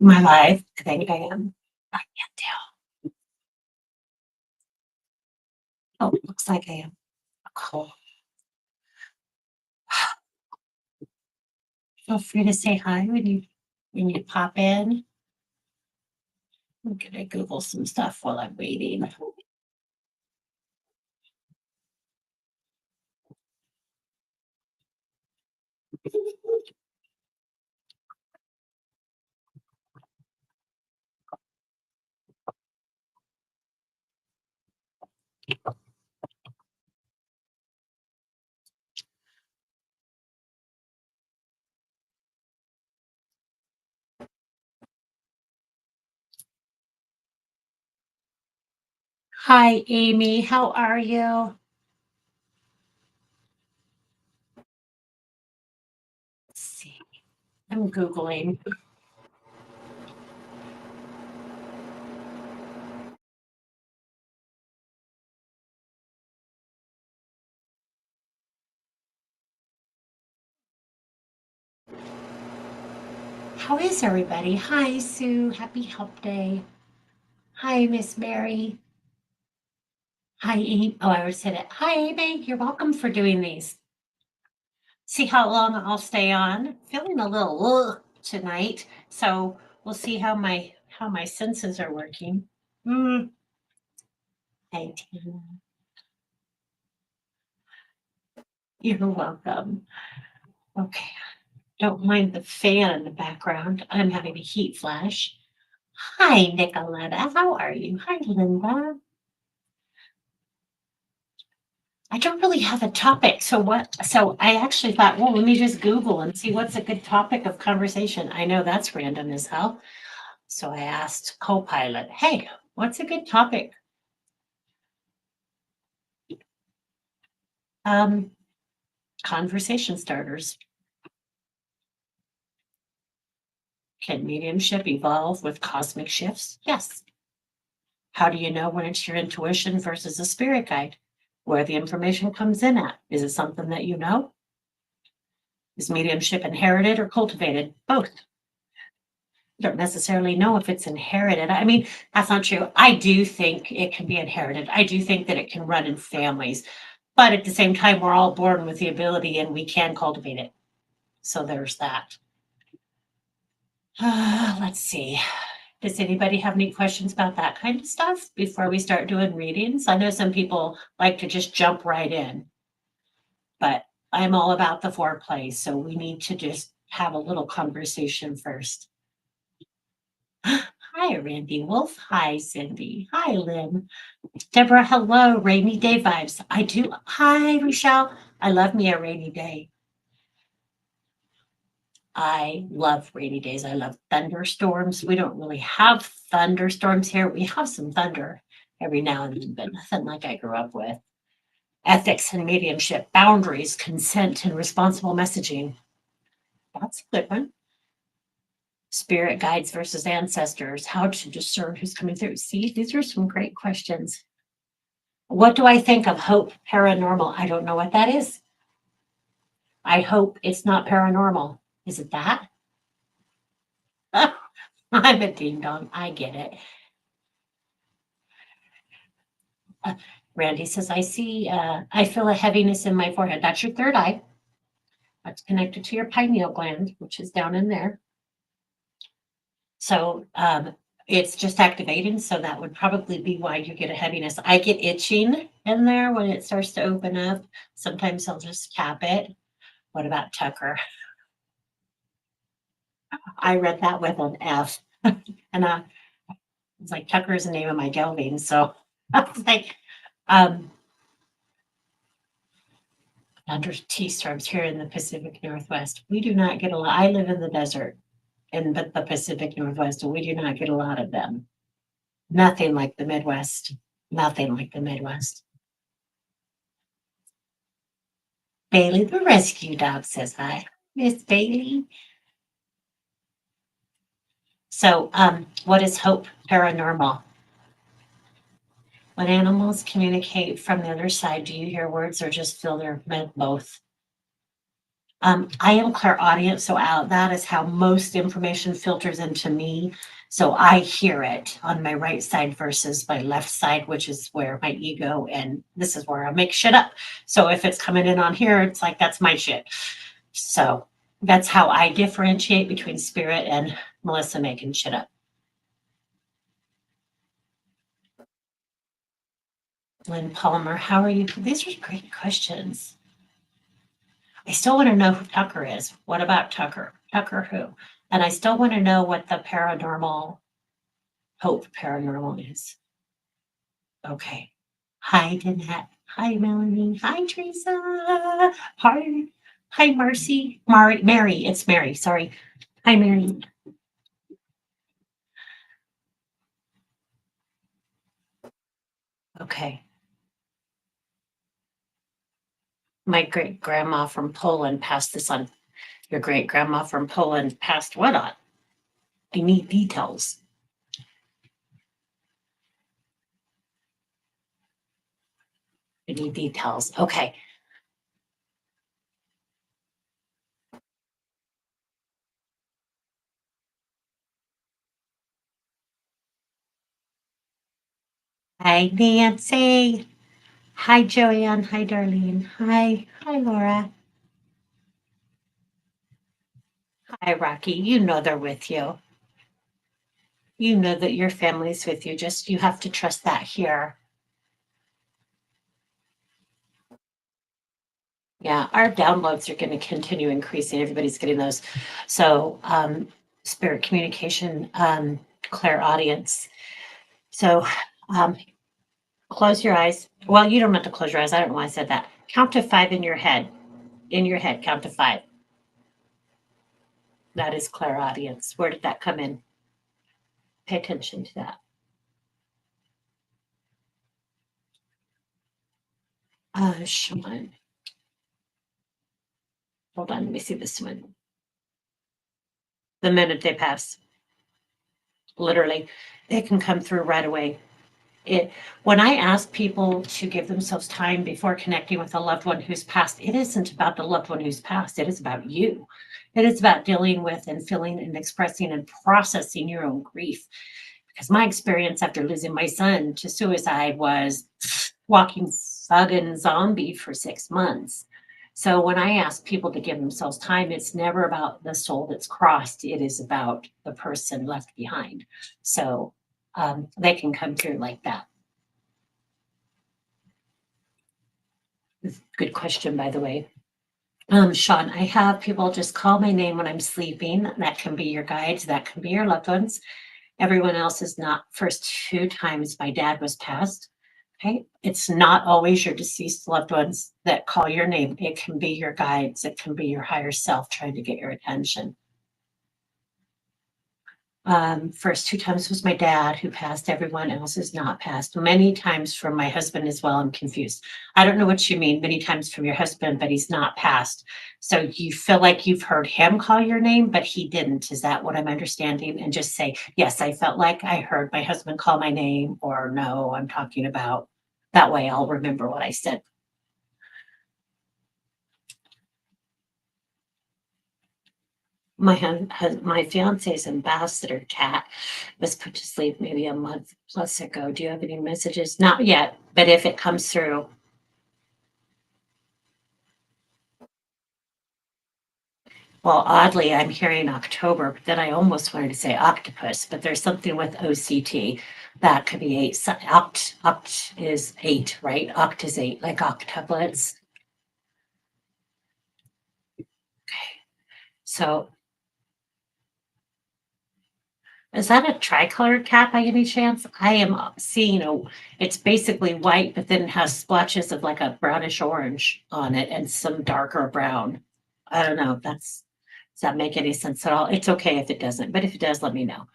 My life, I think I am. I can't tell. Oh, looks like I am. Cool. Feel free to say hi when you pop in. I'm gonna Google some stuff while I'm waiting. Hi, Amy. How are you? Let's see. I'm Googling. How is everybody? Hi, Sue. Happy Help Day. Hi, Miss Mary. Hi, Amy. Oh, I already said it. Hi, Amy. You're welcome for doing these. See how long I'll stay on. Feeling a little tonight, so we'll see how my senses are working. Mm, hi, Tina. You're welcome. Okay, don't mind the fan in the background. I'm having a heat flash. Hi, Nicoletta. How are you? Hi, Linda. I don't really have a topic. So I actually thought, well, let me just Google and see what's a good topic of conversation. I know that's random as hell. So I asked Copilot, hey, what's a good topic? Um, Conversation starters. Can mediumship evolve with cosmic shifts? Yes. How do you know when it's your intuition versus a spirit guide? Where the information comes in at? Is it something that you know? Is mediumship inherited or cultivated? Both. You don't necessarily know if it's inherited. I mean, that's not true. I do think it can be inherited. I do think that it can run in families. But at the same time, we're all born with the ability and we can cultivate it. So there's that. Let's see. Does anybody have any questions about that kind of stuff before we start doing readings? I know some people like to just jump right in, but I'm all about the foreplay, so we need to just have a little conversation first. Hi, Randy Wolf. Hi, Cindy. Hi, Lynn. Deborah, hello. Rainy day vibes. I do. Hi, Rochelle. I love me a rainy day. I love rainy days. I love thunderstorms. We don't really have thunderstorms here. We have some thunder every now and then, but nothing like I grew up with. Ethics and mediumship, boundaries, consent, and responsible messaging. That's a good one. Spirit guides versus ancestors, how to discern who's coming through. See, these are some great questions. What do I think of hope paranormal? I don't know what that is. I hope it's not paranormal. Is it that? I'm a ding dong. I get it. Uh, Randy says, I feel a heaviness in my forehead. That's your third eye. That's connected to your pineal gland, which is down in there. So it's just activating. So that would probably be why you get a heaviness. I get itching in there when it starts to open up. Sometimes I'll just tap it. What about Tucker? I read that with an F. And it's like Tucker is the name of my gelding. So I was like, under T storms here in the Pacific Northwest. We do not get a lot. I live in the desert in the Pacific Northwest, and we do not get a lot of them. Nothing like the Midwest. Nothing like the Midwest. Bailey, the rescue dog, says hi. Miss Bailey. So, what is hope paranormal? When animals communicate from the other side, do you hear words or just feel their both? I am clairaudient, so that is how most information filters into me. So I hear it on my right side versus my left side, which is where my ego, and this is where I make shit up. So if it's coming in on here, it's like that's my shit. So that's how I differentiate between spirit and Melissa making shit up. Lynn Palmer, how are you? These are great questions. I still want to know who Tucker is. What about Tucker? Tucker who? And I still want to know what the paranormal, Hope paranormal is. Okay. Hi, Danette. Hi, Melanie. Hi, Teresa. Hi. Hi, Marcy. Mary. It's Mary. Sorry. Hi, Mary. Okay. My great grandma from Poland passed this on. Your great grandma from Poland passed what on? I need details. I need details. Okay. Hi, Nancy. Hi, Joanne. Hi, Darlene. Hi. Hi, Laura. Hi, Rocky. You know they're with you. You know that your family's with you. Just you have to trust that here. Yeah, our downloads are going to continue increasing. Everybody's getting those. So, spirit communication, clairaudience. So, um, close your eyes. Well, you don't have to close your eyes. I don't know why I said that. Count to 5 in your head. In your head, count to 5. That is clairaudience. Where did that come in? Pay attention to that. Sean. Hold on, let me see this one. The minute they pass, literally, it can come through right away. When I ask people to give themselves time before connecting with a loved one who's passed, it isn't about the loved one who's passed. It is about you. It is about dealing with and feeling and expressing and processing your own grief. Because my experience after losing my son to suicide was walking fucking zombie for 6 months. So when I ask people to give themselves time, it's never about the soul that's crossed. It is about the person left behind. So they can come through like that. Good question, by the way. Sean, I have people just call my name when I'm sleeping. That can be your guides, that can be your loved ones. Everyone else is not. First 2 times my dad was passed. Okay. It's not always your deceased loved ones that call your name. It can be your guides, it can be your higher self trying to get your attention. First 2 times was my dad who passed. Everyone else is not passed. Many times from my husband as well. I'm confused. I don't know what you mean. Many times from your husband, but he's not passed. So you feel like you've heard him call your name, but he didn't. Is that what I'm understanding? And just say, yes, I felt like I heard my husband call my name, or no, I'm talking about. That way I'll remember what I said. My fiance's ambassador cat was put to sleep maybe a month plus ago. Do you have any messages? Not yet, but if it comes through. Well, oddly, I'm hearing October, but then I almost wanted to say octopus, but there's something with OCT that could be 8. Oct is 8, right? Oct is 8, like octuplets. Okay. So is that a tricolored cat by any chance? I am seeing it's basically white, but then it has splotches of like a brownish orange on it and some darker brown. I don't know. Does that make any sense at all? It's okay if it doesn't, but if it does, let me know.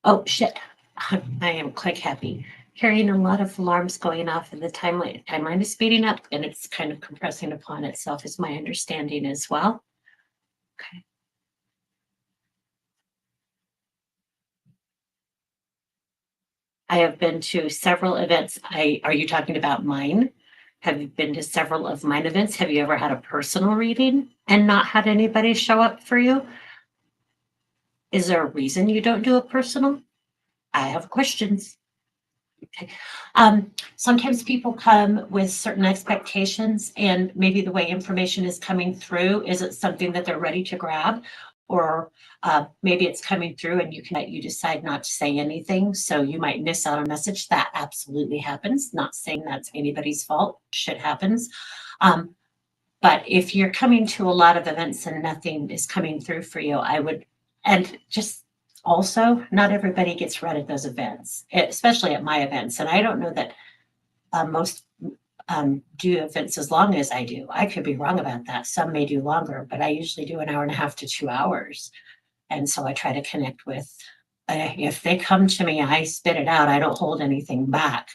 Oh shit. I am click happy. Hearing a lot of alarms going off and the timeline is speeding up and it's kind of compressing upon itself is my understanding as well. Okay. I have been to several events. Are you talking about mine? Have you been to several of mine events? Have you ever had a personal reading and not had anybody show up for you? Is there a reason you don't do a personal? I have questions. Okay. Sometimes people come with certain expectations, and maybe the way information is coming through isn't something that they're ready to grab, or maybe it's coming through and you decide not to say anything, so you might miss out on a message. That absolutely happens. Not saying that's anybody's fault. Shit happens. Um, but if you're coming to a lot of events and nothing is coming through for you, I would, and just also, not everybody gets read at those events, especially at my events. And I don't know that most do events as long as I do. I could be wrong about that. Some may do longer, but I usually do an hour and a half to 2 hours. And so I try to connect with, if they come to me, I spit it out. I don't hold anything back.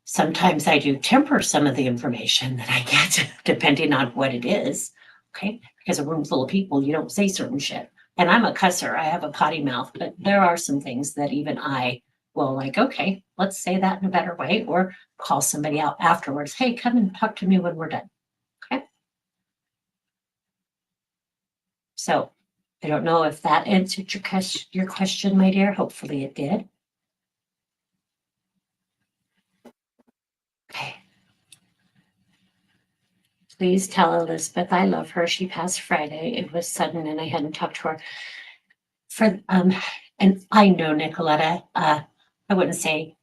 Sometimes I do temper some of the information that I get, depending on what it is. Okay. Because a room full of people, you don't say certain shit. And I'm a cusser, I have a potty mouth, but there are some things that even I will like, okay, let's say that in a better way, or call somebody out afterwards. Hey, come and talk to me when we're done. Okay. So I don't know if that answered your question, my dear. Hopefully it did. Okay. Please tell Elizabeth I love her. She passed Friday. It was sudden and I hadn't talked to her for and I know Nicoletta, I wouldn't say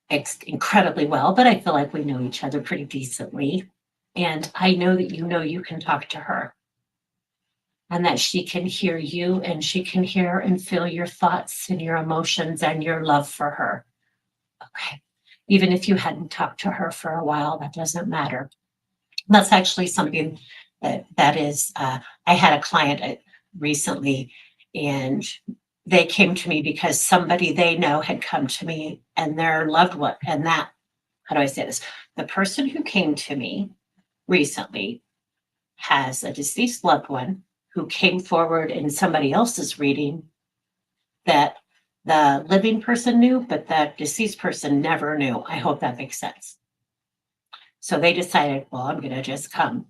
incredibly well, but I feel like we know each other pretty decently. And I know that you can talk to her and that she can hear you and she can hear and feel your thoughts and your emotions and your love for her. Okay. Even if you hadn't talked to her for a while, that doesn't matter. That's actually something that is, I had a client recently, and they came to me because somebody they know had come to me and their loved one, and that, how do I say this? The person who came to me recently has a deceased loved one who came forward in somebody else's reading that the living person knew, but the deceased person never knew. I hope that makes sense. So they decided, well, I'm going to just come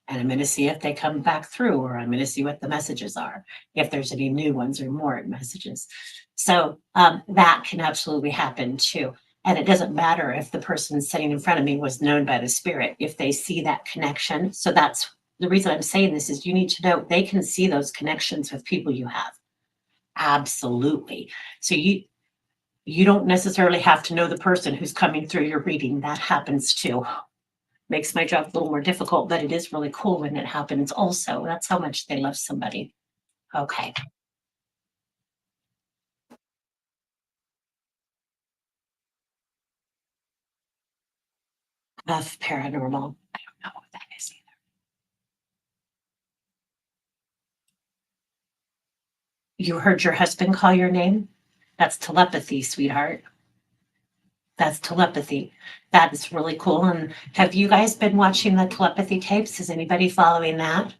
and I'm going to see if they come back through, or I'm going to see what the messages are, if there's any new ones or more messages. So that can absolutely happen too. And it doesn't matter if the person sitting in front of me was known by the spirit, if they see that connection. So that's the reason I'm saying this, is you need to know they can see those connections with people you have. Absolutely. So you don't necessarily have to know the person who's coming through your reading. That happens too. Makes my job a little more difficult, but it is really cool when it happens also. That's how much they love somebody. Okay. Of paranormal. I don't know what that is either. You heard your husband call your name? That's telepathy, sweetheart. That's telepathy. That is really cool. And have you guys been watching the telepathy tapes? Is anybody following that?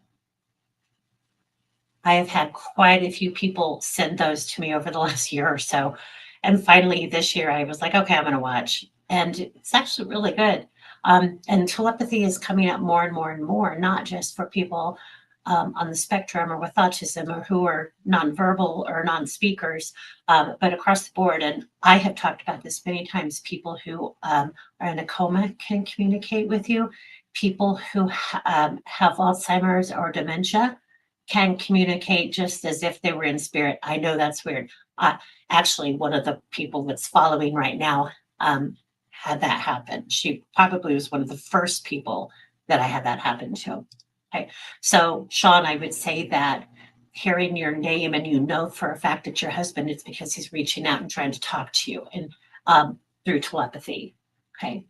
I have had quite a few people send those to me over the last year or so. And finally, this year, I was like, okay, I'm going to watch. And it's actually really good. And telepathy is coming up more and more and more, not just for people on the spectrum or with autism or who are nonverbal or non-speakers, but across the board. And I have talked about this many times. People who are in a coma can communicate with you. People who have Alzheimer's or dementia can communicate just as if they were in spirit. I know that's weird. Actually, one of the people that's following right now had that happen. She probably was one of the first people that I had that happen to. Okay. So, Sean, I would say that hearing your name and you know for a fact that your husband, it's because he's reaching out and trying to talk to you and through telepathy. Okay.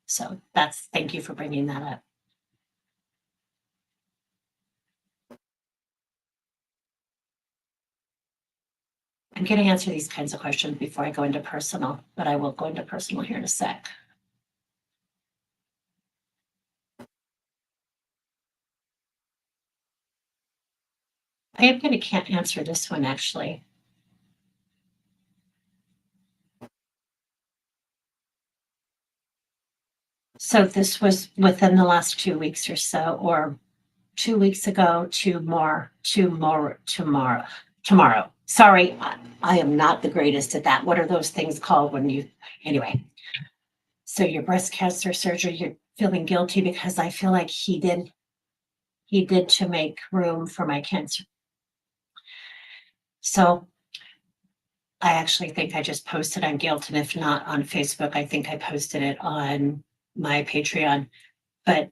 So thank you for bringing that up. I'm going to answer these kinds of questions before I go into personal, but I will go into personal here in a sec. I am going to can't answer this one actually. So this was within the last 2 weeks or so, or 2 weeks ago, tomorrow. Sorry, I am not the greatest at that. What are those things called when you, anyway? So your breast cancer surgery, you're feeling guilty because I feel like he did to make room for my cancer. So I actually think I just posted on Guilt, and if not on Facebook, I think I posted it on my Patreon. But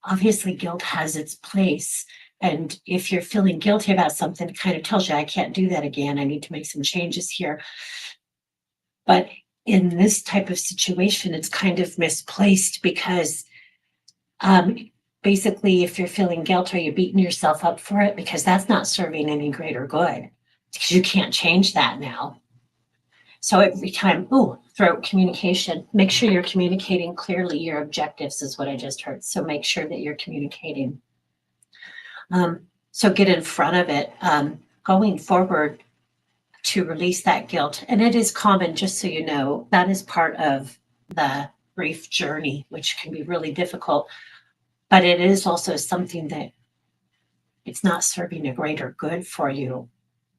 obviously, guilt has its place. And if you're feeling guilty about something, it kind of tells you, I can't do that again. I need to make some changes here. But in this type of situation, it's kind of misplaced because basically, if you're feeling guilt, are you beating yourself up for it? Because that's not serving any greater good because you can't change that now. So every time, throat communication, make sure you're communicating clearly your objectives is what I just heard. So make sure that you're communicating. So get in front of it, going forward to release that guilt. And it is common, just so you know, that is part of the grief journey, which can be really difficult. But it is also something that it's not serving a greater good for you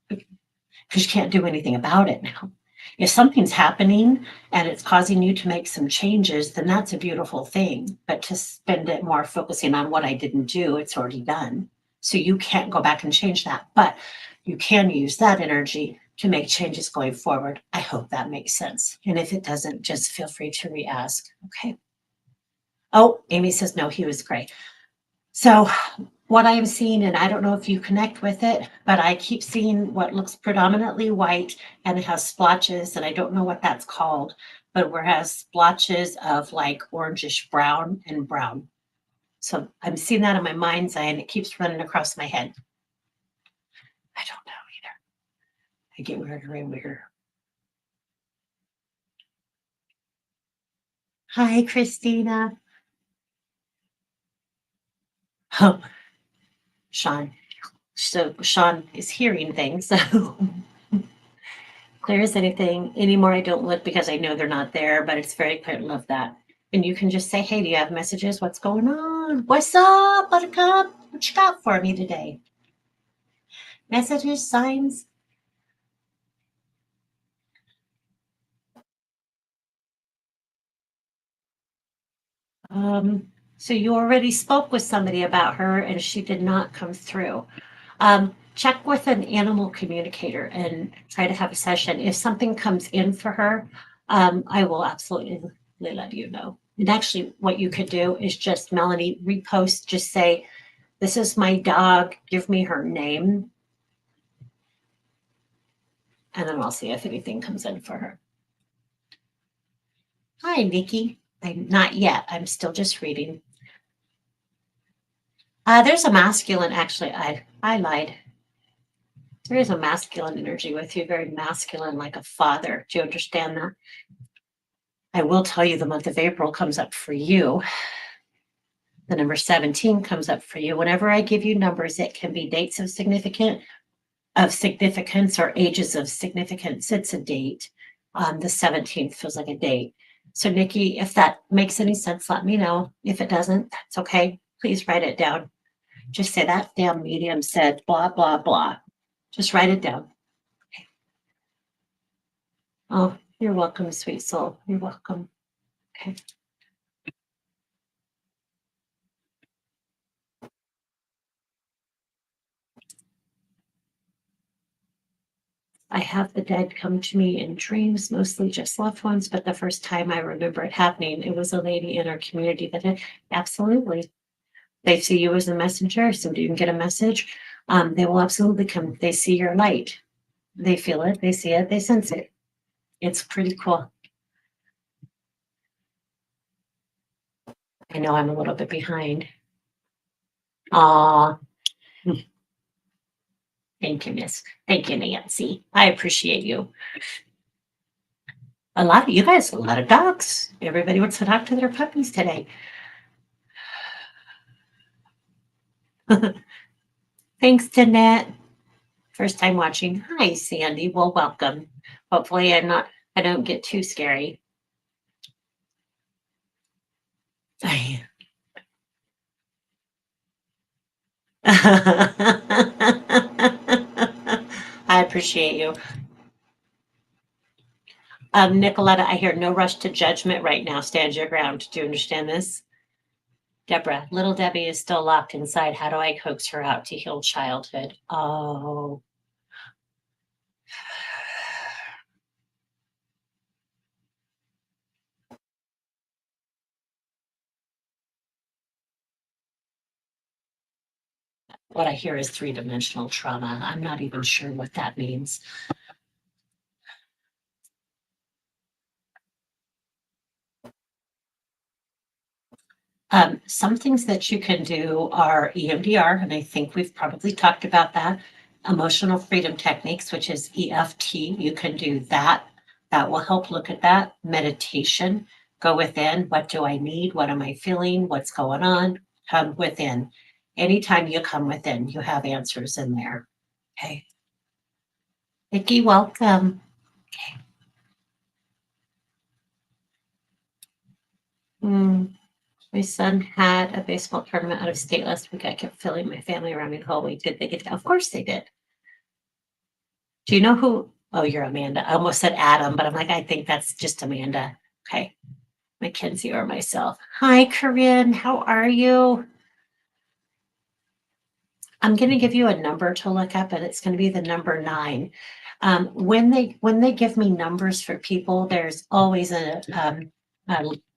because you can't do anything about it now. If something's happening and it's causing you to make some changes, then that's a beautiful thing. But to spend it more focusing on what I didn't do, it's already done. So you can't go back and change that, but you can use that energy to make changes going forward. I hope that makes sense. And if it doesn't, just feel free to re-ask. Okay. Oh, Amy says, no, he was great. So what I'm seeing, and I don't know if you connect with it, but I keep seeing what looks predominantly white and it has splotches, and I don't know what that's called, but where it has splotches of like orangish brown and brown. So I'm seeing that in my mind's eye and it keeps running across my head. I don't know either. I get weirder and weirder. Hi, Christina. Oh, Sean. So Sean is hearing things. So clear as anything. Anymore, I don't look because I know they're not there, but it's very clear. Love that. And you can just say, hey, do you have messages? What's going on? What's up, Buttercup? What you got for me today? Messages, signs? So you already spoke with somebody about her and she did not come through. Check with an animal communicator and try to have a session. If something comes in for her, I will absolutely let you know. And actually, what you could do is just, Melanie, repost, just say, this is my dog, give me her name. And then I'll see if anything comes in for her. Hi, Nikki. I'm not yet. I'm still just reading. There's a masculine, actually, I lied. There is a masculine energy with you, very masculine, like a father. Do you understand that? I will tell you the month of April comes up for you. The number 17 comes up for you. Whenever I give you numbers, it can be dates of significance or ages of significance. It's a date. The 17th feels like a date. So Nikki, if that makes any sense, let me know. If it doesn't, that's okay. Please write it down. Just say that damn medium said blah, blah, blah. Just write it down. Okay. Oh, you're welcome, sweet soul. You're welcome. Okay. I have the dead come to me in dreams, mostly just loved ones, but the first time I remember it happening, it was a lady in our community that did. Absolutely. They see you as a messenger, so you can get a message. They will absolutely come. They see your light. They feel it, they see it, they sense it. It's pretty cool. I know I'm a little bit behind. Aw. Thank you, Miss. Thank you, Nancy. I appreciate you. A lot of you guys, a lot of dogs. Everybody wants to talk to their puppies today. Thanks, Danette. First time watching. Hi, Sandy. Well, welcome. Hopefully I don't get too scary. I appreciate you. Nicoletta, I hear no rush to judgment right now. Stand your ground. Do you understand this? Deborah, little Debbie is still locked inside. How do I coax her out to heal childhood? Oh, what I hear is three-dimensional trauma. I'm not even sure what that means. Some things that you can do are EMDR, and I think we've probably talked about that. Emotional freedom techniques, which is EFT. You can do that. That will help look at that. Meditation, go within. What do I need? What am I feeling? What's going on? Come within. Anytime you come within, you have answers in there. Okay. Vicki, welcome. Okay. My son had a baseball tournament out of state last week. I kept feeling my family around me the whole week. Did they get to? Of course they did. Do you know who? Oh, you're Amanda. I almost said Adam, but I'm like, I think that's just Amanda. Okay. Mackenzie or myself. Hi, Corinne. How are you? I'm going to give you a number to look up, and it's going to be the number 9. When they give me numbers for people, there's always a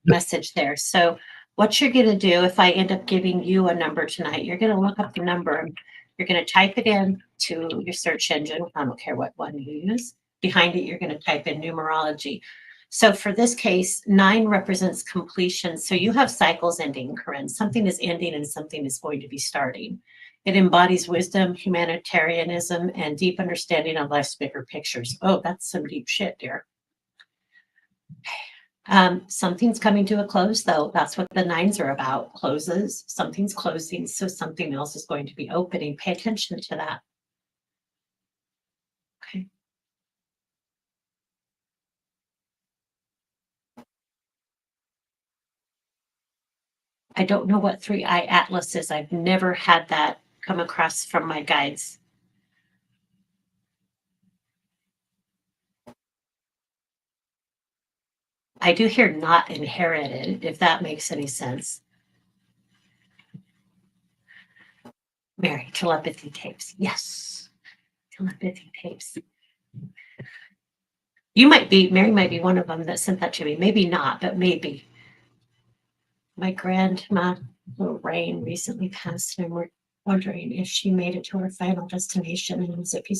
message there. So what you're going to do, if I end up giving you a number tonight, you're going to look up the number. You're going to type it in to your search engine. I don't care what one you use. Behind it, you're going to type in numerology. So for this case, 9 represents completion. So you have cycles ending, Corinne. Something is ending and something is going to be starting. It embodies wisdom, humanitarianism, and deep understanding of life's bigger pictures. Oh, that's some deep shit, dear. Something's coming to a close, though. That's what the 9s are about. Closes. Something's closing, so something else is going to be opening. Pay attention to that. Okay. I don't know what 3-eye atlas is. I've never had that come across from my guides. I do hear not inherited, if that makes any sense. Mary, telepathy tapes. Yes. Telepathy tapes. Mary might be one of them that sent that to me. Maybe not, but maybe. My grandma, Lorraine, recently passed, and we're wondering if she made it to her final destination in Mississippi.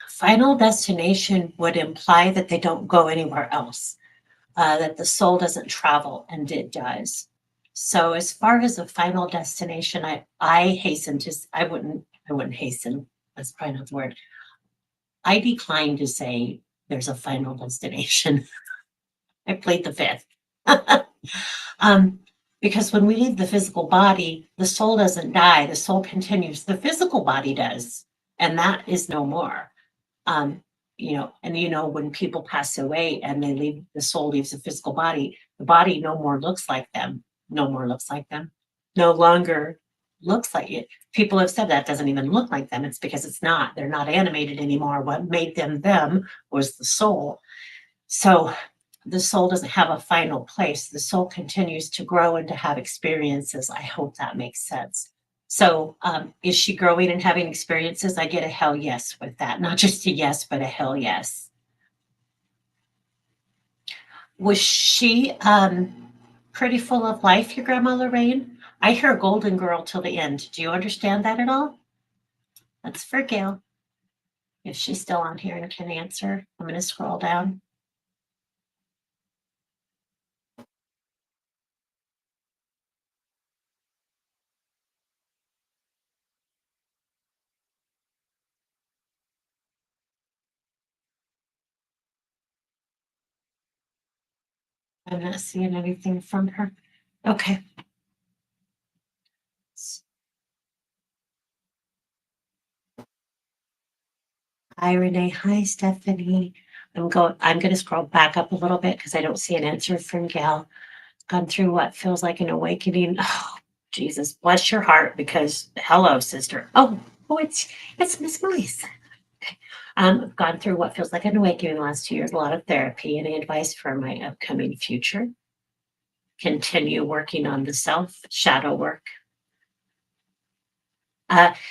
Final destination would imply that they don't go anywhere else, that the soul doesn't travel, and it does. So as far as a final destination, I wouldn't hasten. That's probably not the word. I decline to say there's a final destination. I played the fifth. Because when we leave the physical body, the soul doesn't die, the soul continues. The physical body does, and that is no more. When people pass away and the soul leaves the physical body, the body no more looks like them, no more looks like them, no longer looks like it. People have said that doesn't even look like them. It's because they're not animated anymore. What made them was the soul. So the soul doesn't have a final place. The soul continues to grow and to have experiences. I hope that makes sense. So, is she growing and having experiences? I get a hell yes with that. Not just a yes, but a hell yes. Was she pretty full of life, your grandma Lorraine? I hear golden girl till the end. Do you understand that at all? That's for Gail. If she's still on here and can answer, I'm going to scroll down. I'm not seeing anything from her. Okay. Hi, Renee. Hi, Stephanie. I'm going to scroll back up a little bit because I don't see an answer from Gail. Gone through what feels like an awakening. Oh, Jesus, bless your heart because hello, sister. It's Miss Maurice. I've gone through what feels like an awakening the last 2 years, a lot of therapy. Any advice for my upcoming future? Continue working on the self, shadow work.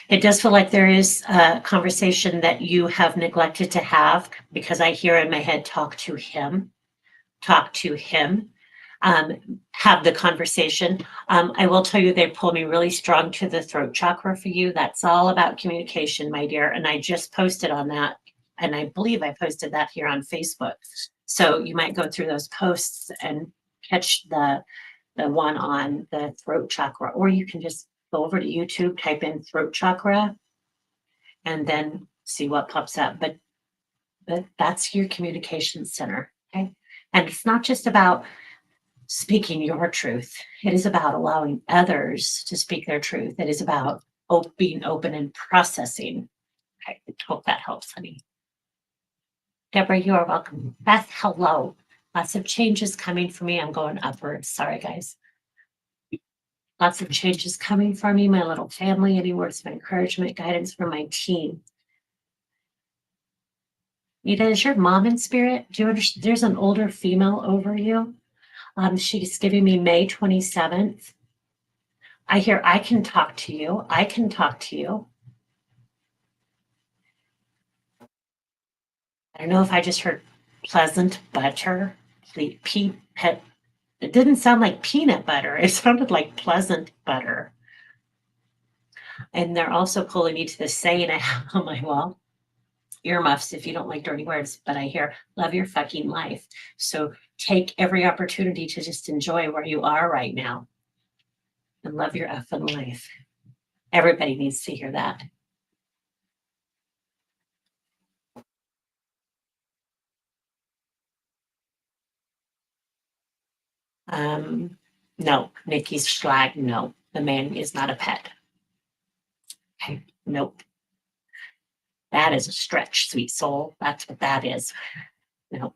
It does feel like there is a conversation that you have neglected to have because I hear in my head, talk to him, have the conversation. I will tell you, they pull me really strong to the throat chakra for you. That's all about communication, my dear. And I just posted on that. And I believe I posted that here on Facebook. So you might go through those posts and catch the one on the throat chakra, or you can just go over to YouTube, type in throat chakra, and then see what pops up. But that's your communication center. Okay. And it's not just about speaking your truth. It is about allowing others to speak their truth. It is about being open and processing. Okay. I hope that helps, honey. Deborah, you are welcome. Beth, hello. Lots of changes coming for me. I'm going upwards. Sorry, guys. Lots of changes coming for me, my little family. Any words of encouragement, guidance from my team? Nita, is your mom in spirit? Do you understand? There's an older female over you. She's giving me May 27th. I hear I can talk to you. I can talk to you. I don't know if I just heard pleasant butter. It didn't sound like peanut butter. It sounded like pleasant butter. And they're also pulling me to the saying I have on my wall. Earmuffs if you don't like dirty words, but I hear love your fucking life. So take every opportunity to just enjoy where you are right now and love your effing life. Everybody needs to hear that. No, Nikki's Schlag, no. The man is not a pet. Okay, nope. That is a stretch, sweet soul. That's what that is. No.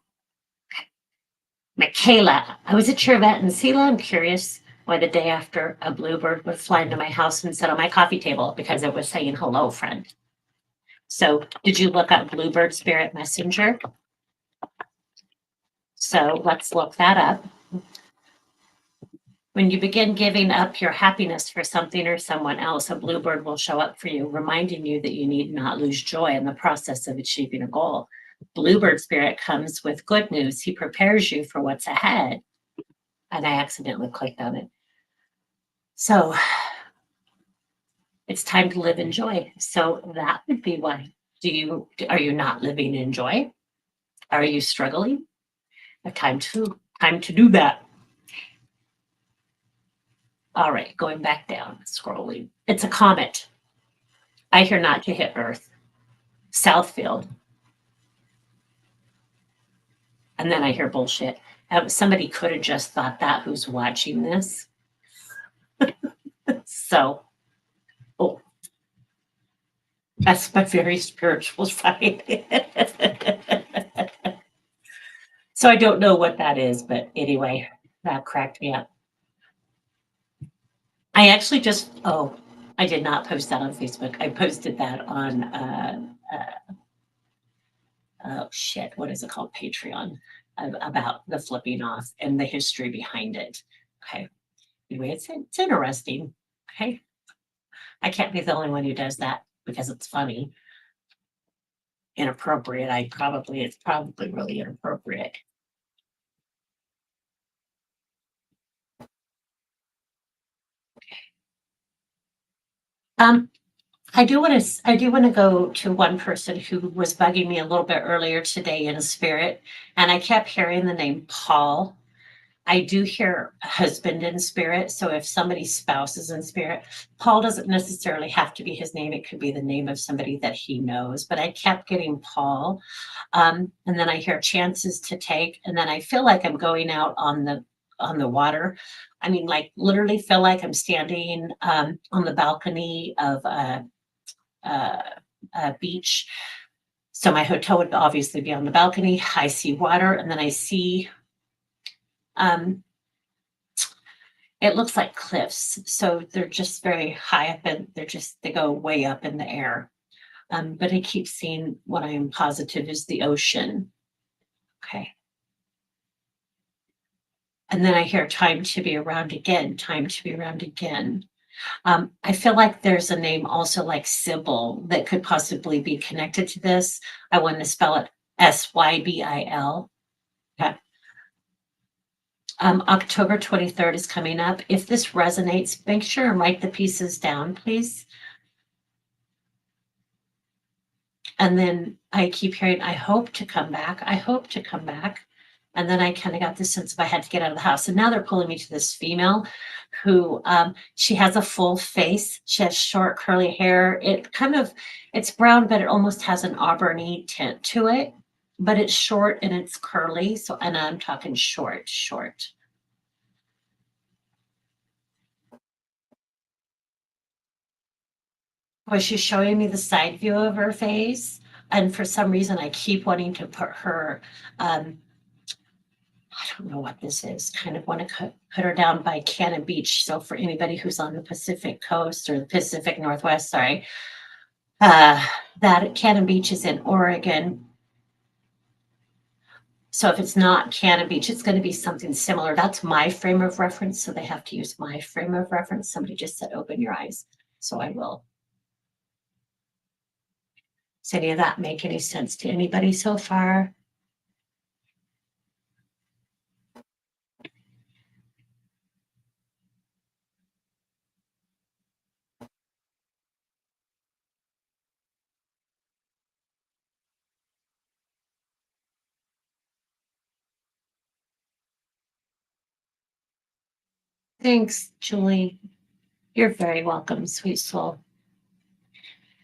Michaela, I was at your event in Sela. I'm curious why the day after a bluebird would fly into my house and sit on my coffee table because it was saying hello, friend. So did you look up Bluebird Spirit Messenger? So let's look that up. When you begin giving up your happiness for something or someone else, a bluebird will show up for you, reminding you that you need not lose joy in the process of achieving a goal. Bluebird Spirit comes with good news. He prepares you for what's ahead. And I accidentally clicked on it. So it's time to live in joy. So that would be why. Are you not living in joy? Are you struggling? Time to do that. All right, going back down, scrolling. It's a comet. I hear not to hit Earth. Southfield. And then I hear bullshit. Somebody could have just thought that who's watching this. So, that's my very spiritual side. So I don't know what that is, but anyway, that cracked me up. I actually I did not post that on Facebook. I posted that on, oh shit, what is it called? Patreon, about the flipping off and the history behind it. Okay. Anyway, it's interesting. Okay. I can't be the only one who does that because it's funny. Inappropriate. It's probably really inappropriate. I do want to go to one person who was bugging me a little bit earlier today in spirit, and I kept hearing the name Paul. I do hear husband in spirit. So if somebody's spouse is in spirit, Paul doesn't necessarily have to be his name. It could be the name of somebody that he knows. But I kept getting Paul. And then I hear chances to take. And then I feel like I'm going out on the water. I mean, like literally feel like I'm standing on the balcony of a beach So my hotel would obviously be on the balcony. I see water, and then I see, um, it looks like cliffs. So they're just very high up and they go way up in the air. But I keep seeing what I am positive is the ocean. Okay. And then I hear time to be around again, time to be around again. I feel like there's a name also like Sybil that could possibly be connected to this. I want to spell it Sybil. Okay. October 23rd is coming up. If this resonates, make sure and write the pieces down, please. And then I keep hearing, I hope to come back. I hope to come back. And then I kind of got this sense of I had to get out of the house. And now they're pulling me to this female who she has a full face. She has short curly hair. It's brown, but it almost has an auburny tint to it. But it's short and it's curly. So, and I'm talking short. Was she showing me the side view of her face? And for some reason, I keep wanting to put her, I don't know what this is, kind of want to put her down by Cannon Beach. So for anybody who's on the Pacific coast or the Pacific Northwest, sorry, that Cannon Beach is in Oregon. So if it's not Cannon Beach, it's going to be something similar. That's my frame of reference. So they have to use my frame of reference. Somebody just said, open your eyes. So I will. Does any of that make any sense to anybody so far? Thanks, Julie. You're very welcome, sweet soul.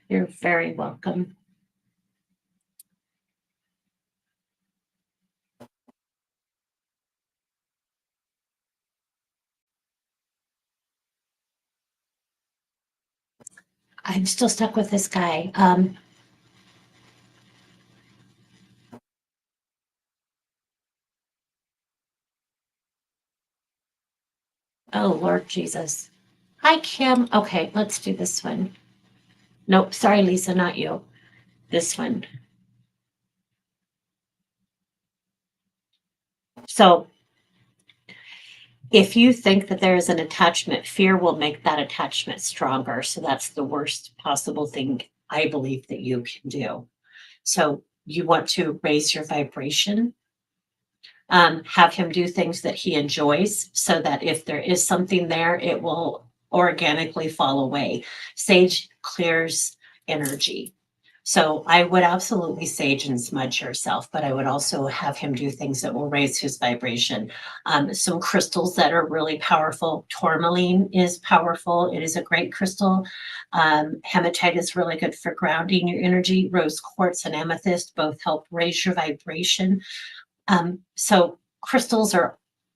You're very welcome. I'm still stuck with this guy. Oh, Lord Jesus. Hi, Kim. Okay, let's do this one. Nope, sorry, Lisa, not you. This one. So if you think that there is an attachment, fear will make that attachment stronger. So that's the worst possible thing I believe that you can do. So you want to raise your vibration, have him do things that he enjoys so that if there is something there, it will organically fall away. Sage clears energy. So I would absolutely sage and smudge yourself, but I would also have him do things that will raise his vibration. Some crystals that are really powerful. Tourmaline is powerful. It is a great crystal. Hematite is really good for grounding your energy. Rose quartz and amethyst both help raise your vibration. So crystals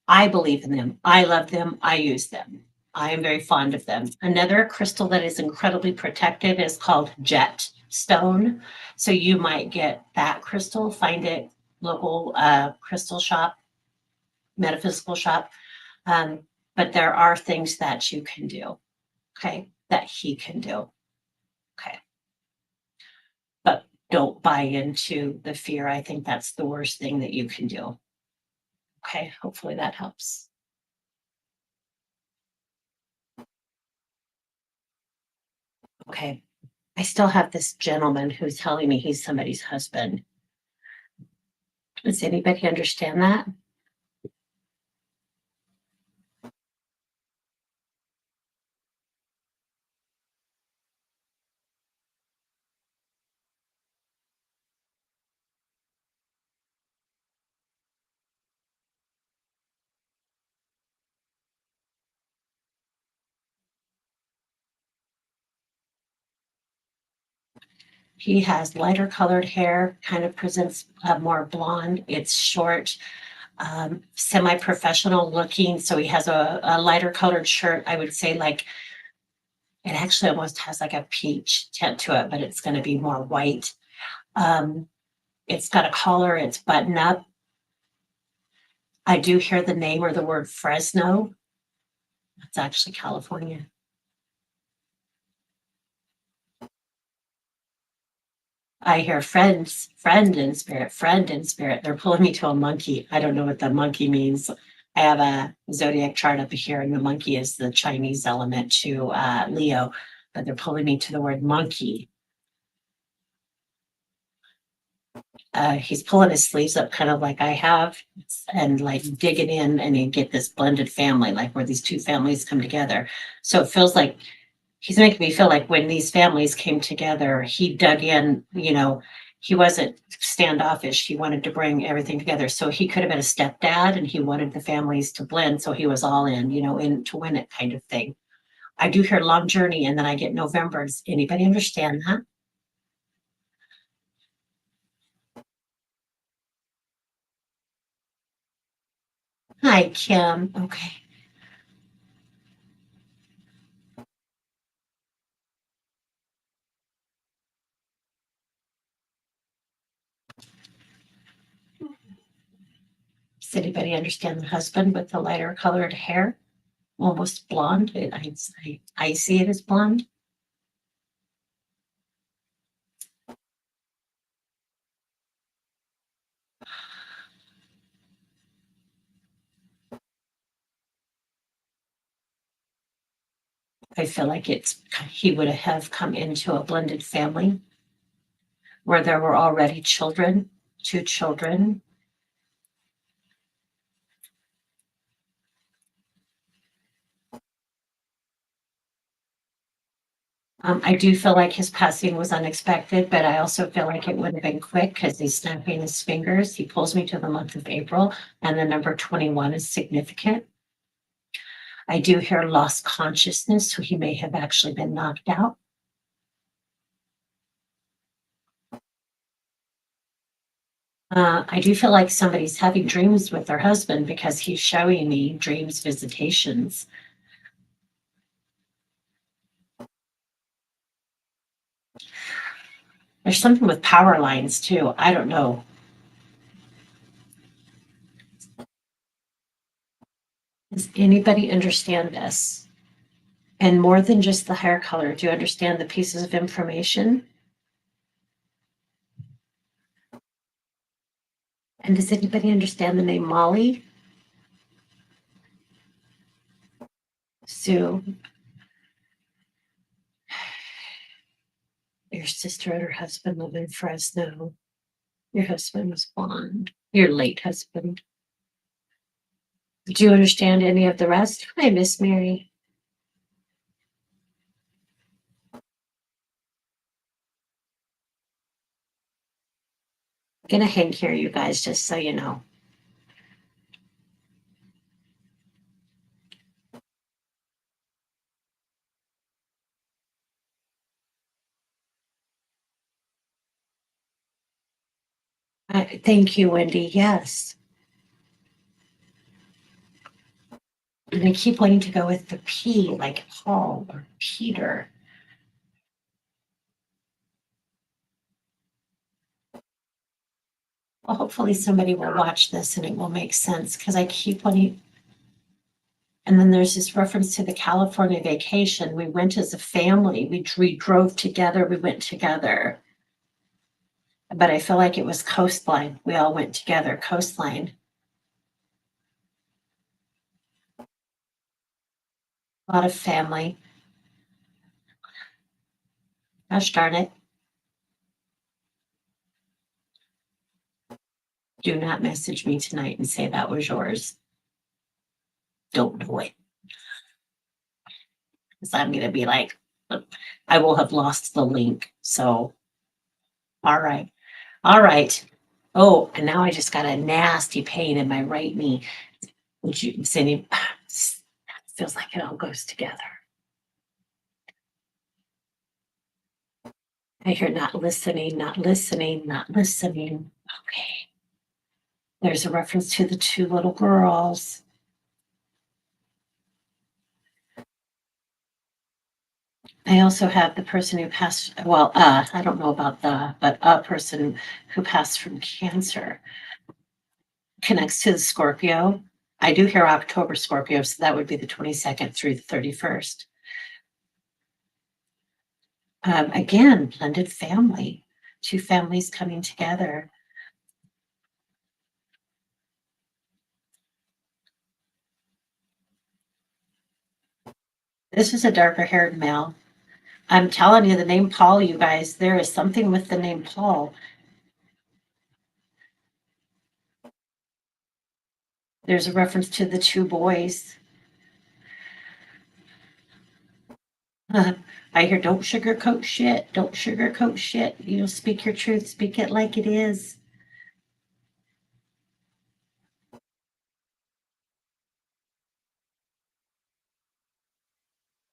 I believe in them. I love them. I use them. I am very fond of them. Another crystal that is incredibly protective is called jet stone. So you might get that crystal, find it local crystal shop, metaphysical shop. But there are things that you can do, okay, that he can do. Okay. But don't buy into the fear. I think that's the worst thing that you can do. Okay, hopefully that helps. Okay. I still have this gentleman who's telling me he's somebody's husband. Does anybody understand that? He has lighter colored hair, kind of presents more blonde. It's short, semi-professional looking. So he has a lighter colored shirt. I would say like it actually almost has like a peach tint to it, but it's going to be more white. It's got a collar, it's button up. I do hear the name or the word Fresno. It's actually California. I hear friend in spirit, friend in spirit. They're pulling me to a monkey. I don't know what the monkey means. I have a zodiac chart up here, and the monkey is the Chinese element to Leo, but they're pulling me to the word monkey. He's pulling his sleeves up kind of like I have and like digging in, and you get this blended family, like where these two families come together. So it feels like he's making me feel like when these families came together, he dug in, he wasn't standoffish. He wanted to bring everything together. So he could have been a stepdad and he wanted the families to blend. So he was all in, in to win it kind of thing. I do hear long journey and then I get November. Does anybody understand that? Hi, Kim. Okay. Does anybody understand the husband with the lighter colored hair? Almost blonde. I see it as blonde. I feel like he would have come into a blended family where there were already children, two children. I do feel like his passing was unexpected, but I also feel like it would have been quick because he's snapping his fingers. He pulls me to the month of April, and the number 21 is significant. I do hear lost consciousness, so he may have actually been knocked out. I do feel like somebody's having dreams with their husband because he's showing me dreams visitations. There's something with power lines too. I don't know. Does anybody understand this? And more than just the hair color, do you understand the pieces of information? And does anybody understand the name Molly? Sue, your sister and her husband live in Fresno. Your husband was blonde. Your late husband. Do you understand any of the rest? Hi, Miss Mary. I'm gonna hang here, you guys, just so you know. Thank you, Wendy. Yes. And I keep wanting to go with the P, like Paul or Peter. Well, hopefully somebody will watch this and it will make sense because I keep wanting. And then there's this reference to the California vacation. We went as a family. We drove together. We went together. But I feel like it was coastline. We all went together, coastline. A lot of family. Gosh darn it. Do not message me tonight and say that was yours. Don't do it. Because I'm going to be like, I will have lost the link. So, all right. All right. Oh, and now I just got a nasty pain in my right knee. Would you, Cindy? Feels like it all goes together. I hear not listening, not listening, not listening. Okay. There's a reference to the two little girls. I also have the person who passed, well, I don't know about but a person who passed from cancer connects to the Scorpio. I do hear October Scorpio, so that would be the 22nd through the 31st. Again, blended family, two families coming together. This is a darker haired male. I'm telling you, the name Paul, you guys, there is something with the name Paul. There's a reference to the two boys. I hear, don't sugarcoat shit. Don't sugarcoat shit. You know, speak your truth. Speak it like it is.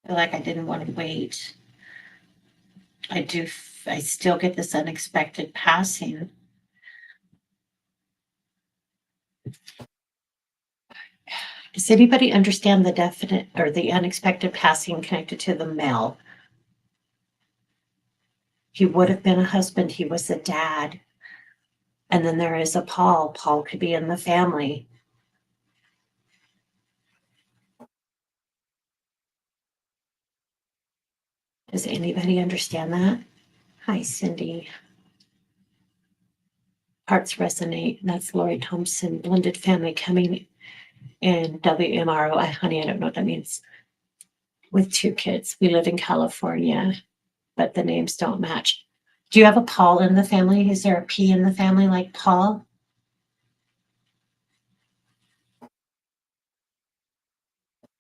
I feel like I didn't want to wait. I still get this unexpected passing. Does anybody understand the definite or the unexpected passing connected to the male? He would have been a husband. He was a dad. And then there is a Paul. Paul could be in the family. Does anybody understand that? Hi, Cindy. Hearts resonate. That's Lori Thompson, blended family coming in WMRO. Honey, I don't know what that means. With two kids. We live in California, but the names don't match. Do you have a Paul in the family? Is there a P in the family like Paul?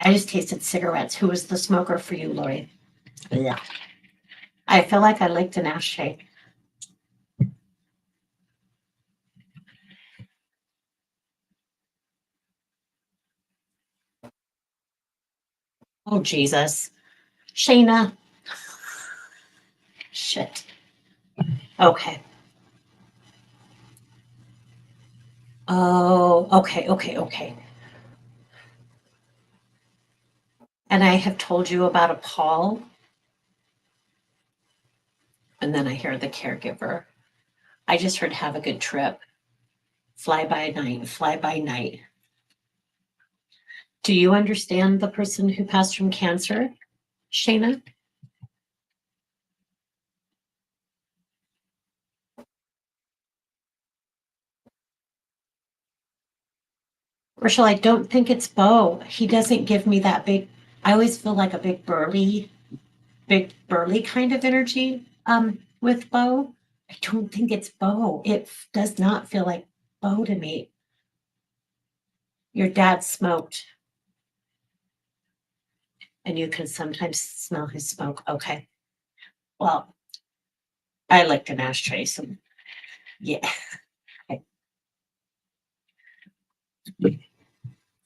I just tasted cigarettes. Who was the smoker for you, Lori? Yeah. I feel like I licked an ashtray. Oh, Jesus. Shayna. Shit. Okay. Oh, okay. And I have told you about a Paul. And then I hear the caregiver. I just heard have a good trip. Fly by night, fly by night. Do you understand the person who passed from cancer, Shayna? Rachel, I don't think it's Bo. He doesn't give me that big, I always feel like a big burly kind of energy with Bo. I don't think it's Bo. It does not feel like Bo to me. Your dad smoked and you can sometimes smell his smoke. Okay. Well, I licked an ashtray, so yeah.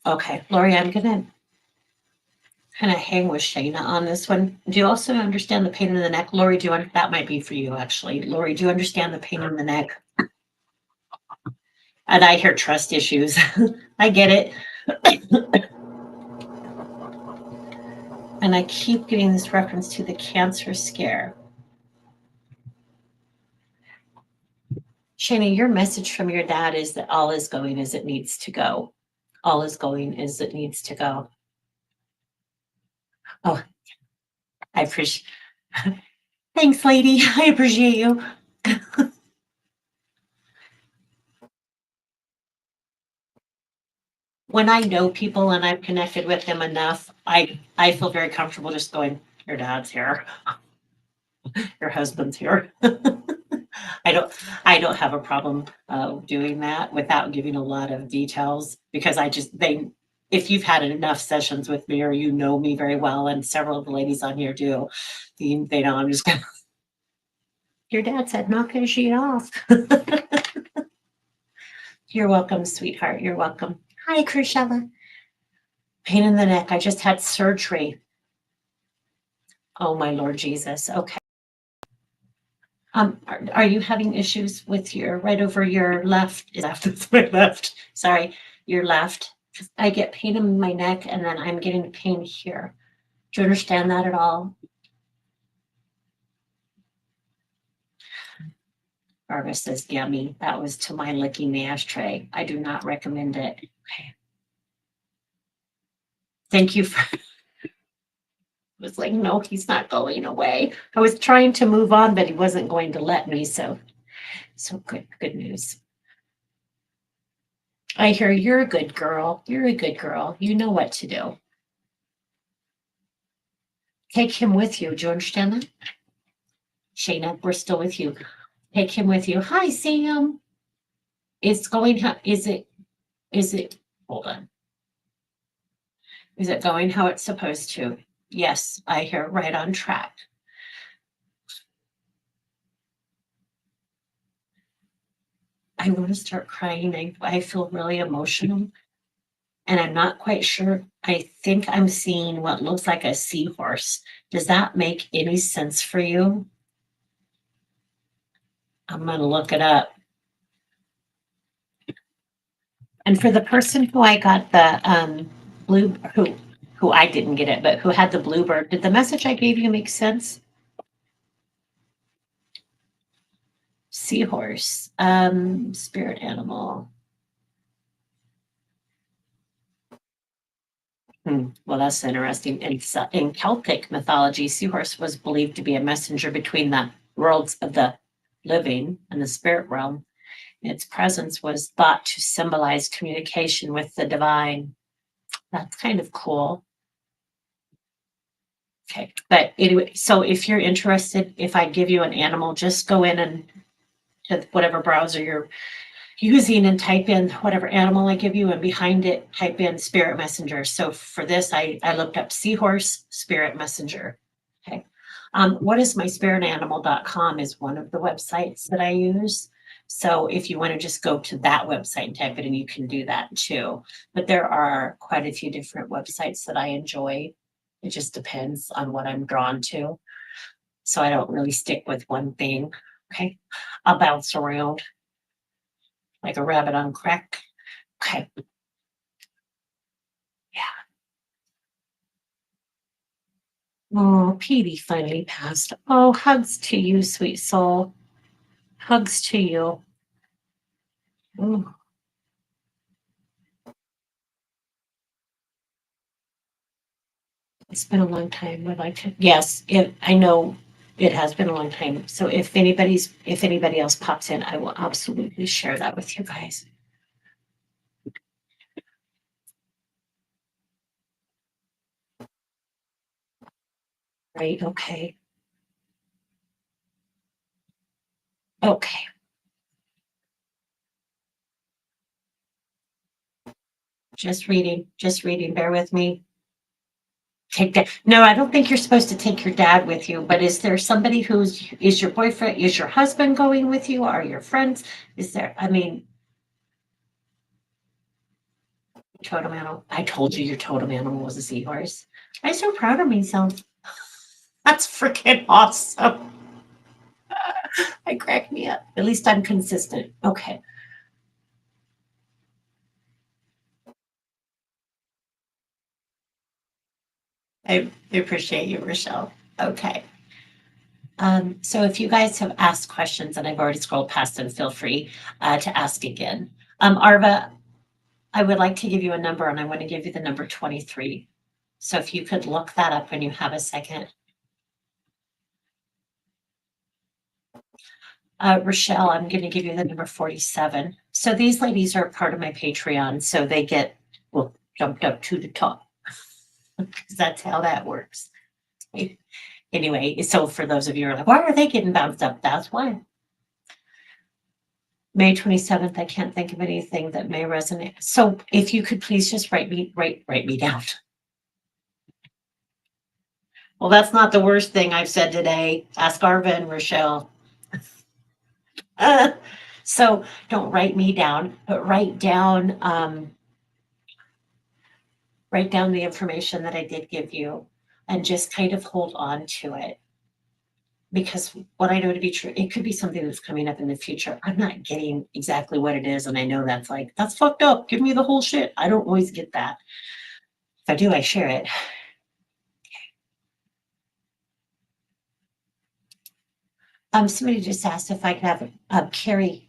Okay, Lori, I'm gonna kind of hang with Shayna on this one. Do you also understand the pain in the neck? Lori, that might be for you actually. Lori, do you understand the pain in the neck? And I hear trust issues. I get it. And I keep getting this reference to the cancer scare. Shayna, your message from your dad is that all is going as it needs to go. All is going as it needs to go. Oh, I appreciate. Thanks, lady. I appreciate you. When I know people and I've connected with them enough, I feel very comfortable just going, your dad's here, your husband's here. I don't I don't have a problem doing that without giving a lot of details because if you've had enough sessions with me or you know me very well, and several of the ladies on here do, they know I'm just gonna. Your dad said knock his sheet off. You're welcome, sweetheart. You're welcome. Hi, Crushella. Pain in the neck. I just had surgery. Oh my Lord Jesus. Okay. Are you having issues with your right over your left? It's my left. Sorry, your left. I get pain in my neck and then I'm getting pain here. Do you understand that at all? Arva says, yummy. That was to my licking the ashtray. I do not recommend it. Okay. Thank you for. I was like, no, he's not going away. I was trying to move on, but he wasn't going to let me. So good news. I hear you're a good girl. You're a good girl. You know what to do. Take him with you. Do you understand that? Shayna, we're still with you. Take him with you. Hi, Sam. It's going, is it, hold on. Is it going how it's supposed to? Yes, I hear right on track. I want to start crying. I feel really emotional and I'm not quite sure. I think I'm seeing what looks like a seahorse. Does that make any sense for you? I'm going to look it up. And for the person who I got the blue, who I didn't get it, but who had the bluebird, did the message I gave you make sense? Seahorse, spirit animal. Well, that's interesting. In Celtic mythology, seahorse was believed to be a messenger between the worlds of the living and the spirit realm. Its presence was thought to symbolize communication with the divine. That's kind of cool. Okay, but anyway, so if you're interested, if I give you an animal, just go in and to whatever browser you're using and type in whatever animal I give you, and behind it, type in spirit messenger. So for this, I looked up seahorse spirit messenger. Okay. What is my spiritanimal.com is one of the websites that I use. So if you want to just go to that website and type it in, you can do that too. But there are quite a few different websites that I enjoy. It just depends on what I'm drawn to. So I don't really stick with one thing. Okay. I'll bounce around like a rabbit on crack. Okay. Yeah. Oh, Petey finally passed. Oh, hugs to you, sweet soul. Hugs to you. Mm. It's been a long time. Would like to. Yes, I know it has been a long time. So if anybody else pops in, I will absolutely share that with you guys. Right. Okay. Okay. Just reading. Just reading. Bear with me. Take that. No, I don't think you're supposed to take your dad with you, but is there somebody is your boyfriend, is your husband going with you? Are your friends? Is there, I mean, totem animal. I told you your totem animal was a seahorse. I'm so proud of myself. That's freaking awesome. I crack me up. At least I'm consistent. Okay. I appreciate you, Rochelle. Okay. So if you guys have asked questions and I've already scrolled past them, feel free to ask again. Arva, I would like to give you a number and I want to give you the number 23. So if you could look that up when you have a second. Rochelle, I'm going to give you the number 47. So these ladies are part of my Patreon, so they get jumped up to the top because that's how that works. Anyway, so for those of you who are like, why are they getting bounced up? That's why. May 27th, I can't think of anything that may resonate. So if you could please just write me down. Well, that's not the worst thing I've said today. Ask Arva and Rochelle. So don't write me down, but write down the information that I did give you and just kind of hold on to it. Because what I know to be true, it could be something that's coming up in the future. I'm not getting exactly what it is. And I know that's fucked up. Give me the whole shit. I don't always get that. If I do, I share it. Somebody just asked if I could have, Carrie,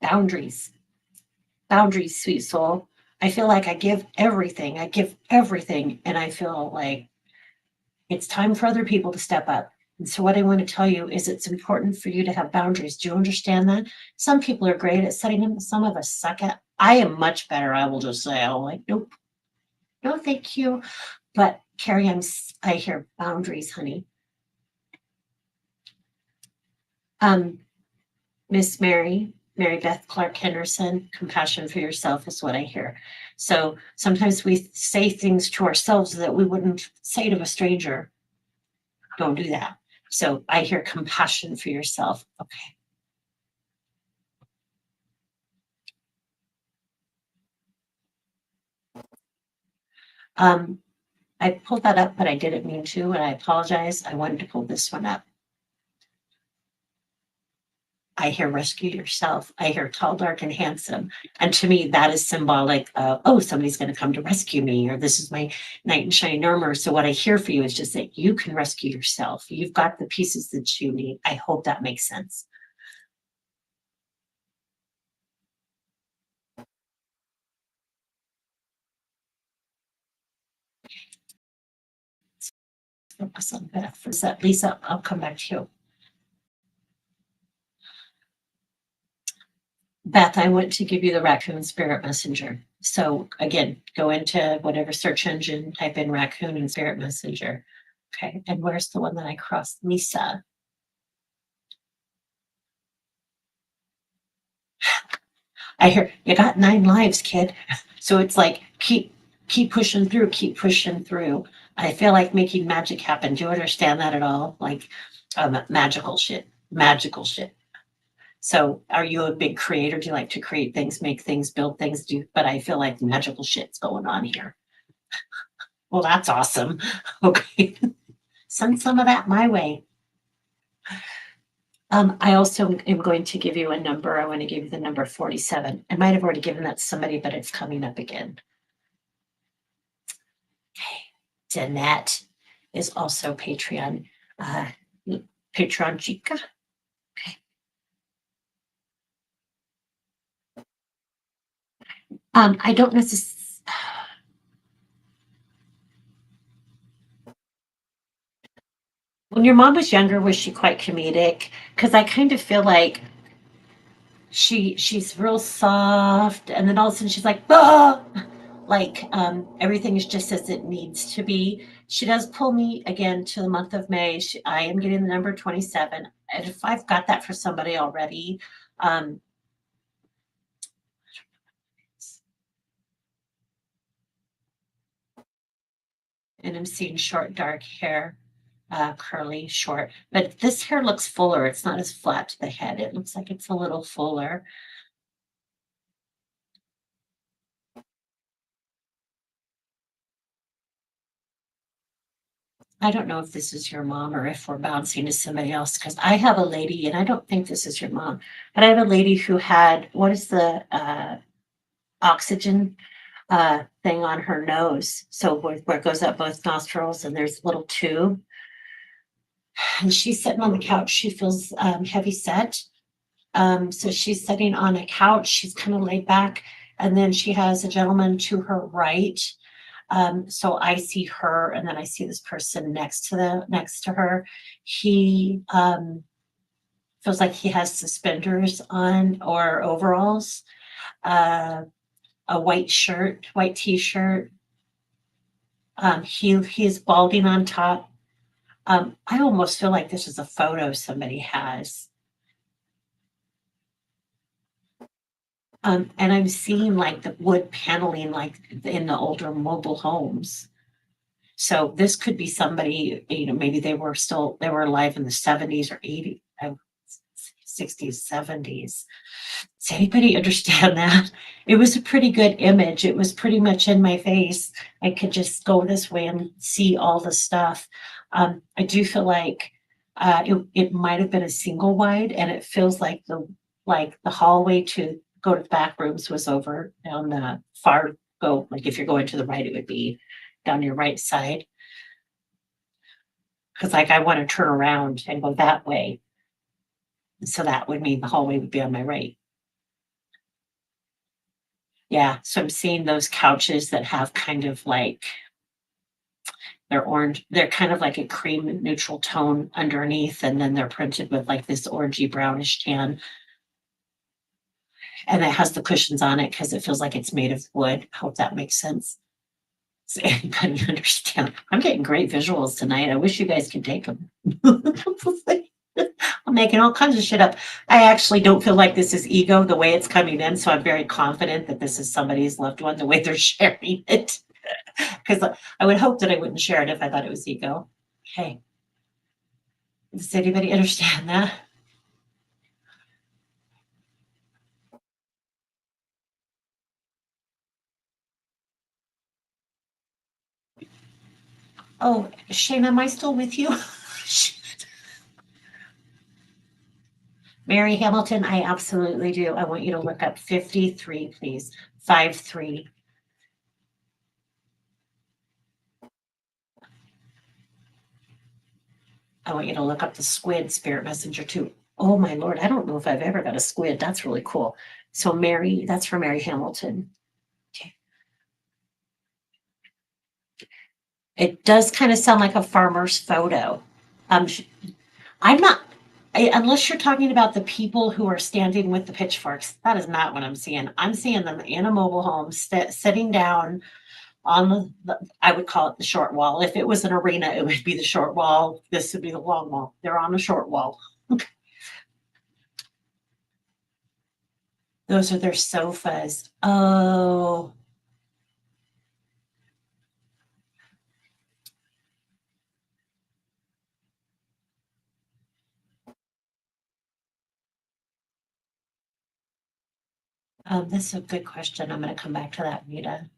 boundaries. Boundaries, sweet soul. I feel like I give everything. And I feel like it's time for other people to step up. And so what I want to tell you is it's important for you to have boundaries. Do you understand that? Some people are great at setting them. Some of us suck at. I am much better. I will just say, I'm like, nope, no, thank you. But Carrie, I hear boundaries, honey. Miss Mary Beth Clark Henderson, compassion for yourself is what I hear. So sometimes we say things to ourselves that we wouldn't say to a stranger. Don't do that. So I hear compassion for yourself. Okay. I pulled that up, but I didn't mean to, and I apologize. I wanted to pull this one up. I hear rescue yourself. I hear tall, dark, and handsome. And to me, that is symbolic of, oh, somebody's going to come to rescue me, or this is my knight in shining armor. So what I hear for you is just that you can rescue yourself. You've got the pieces that you need. I hope that makes sense. Awesome, Beth. For that, Lisa, I'll come back to you. Beth, I want to give you the raccoon spirit messenger. So again, go into whatever search engine, type in raccoon and spirit messenger. Okay, and where's the one that I crossed? Lisa. I hear you got 9 lives, kid. So it's like keep pushing through, keep pushing through. I feel like making magic happen. Do you understand that at all? Like magical shit, magical shit. So are you a big creator? Do you like to create things, make things, build things? But I feel like magical shit's going on here. Well, that's awesome. Okay. Send some of that my way. I also am going to give you a number. I want to give you the number 47. I might have already given that to somebody, but it's coming up again. Okay. Danette is also Patreon. Patreon Chica. Okay. I don't necessarily. When your mom was younger, was she quite comedic? Because I kind of feel like she's real soft, and then all of a sudden she's like, ah! Like everything is just as it needs to be. She does pull me again to the month of May. I am getting the number 27. And if I've got that for somebody already, and I'm seeing short, dark hair, curly, short. But this hair looks fuller. It's not as flat to the head. It looks like it's a little fuller. I don't know if this is your mom or if we're bouncing to somebody else, because I have a lady, and I don't think this is your mom, but I have a lady who had, what is the oxygen thing on her nose? So where it goes up both nostrils, and there's a little tube. And she's sitting on the couch. She feels heavy set. So she's sitting on a couch. She's kind of laid back. And then she has a gentleman to her right. So I see her, and then I see this person next to her. He feels like he has suspenders on or overalls, a white shirt, white t-shirt. He's balding on top. I almost feel like this is a photo somebody has. And I'm seeing like the wood paneling like in the older mobile homes. So this could be somebody, maybe they were alive in the 70s or 80s, 60s, 70s. Does anybody understand that? It was a pretty good image. It was pretty much in my face. I could just go this way and see all the stuff. I do feel like it might have been a single wide, and it feels like the hallway to go to the back rooms was over on the far go. Like if you're going to the right, it would be down your right side. Because like I want to turn around and go that way. So that would mean the hallway would be on my right. Yeah. So I'm seeing those couches that have kind of like they're orange, they're kind of like a cream neutral tone underneath, and then they're printed with like this orangey brownish tan. And it has the cushions on it because it feels like it's made of wood. I hope that makes sense. So anybody understand? I'm getting great visuals tonight. I wish you guys could take them. I'm making all kinds of shit up. I actually don't feel like this is ego the way it's coming in, so I'm very confident that this is somebody's loved one the way they're sharing it. Because I would hope that I wouldn't share it if I thought it was ego. Okay. Does anybody understand that? Oh, Shane, am I still with you? Mary Hamilton, I absolutely do. I want you to look up 53, please. 53. I want you to look up the squid spirit messenger too. Oh my Lord, I don't know if I've ever got a squid. That's really cool. So Mary, that's for Mary Hamilton. Okay. It does kind of sound like a farmer's photo. Um, I'm not, unless you're talking about the people who are standing with the pitchforks, that is not what I'm seeing. I'm seeing them in a mobile home, sitting down on I would call it the short wall. If it was an arena, it would be the short wall. This would be the long wall. They're on the short wall. Those are their sofas. Oh, this is a good question. I'm going to come back to that, Rita.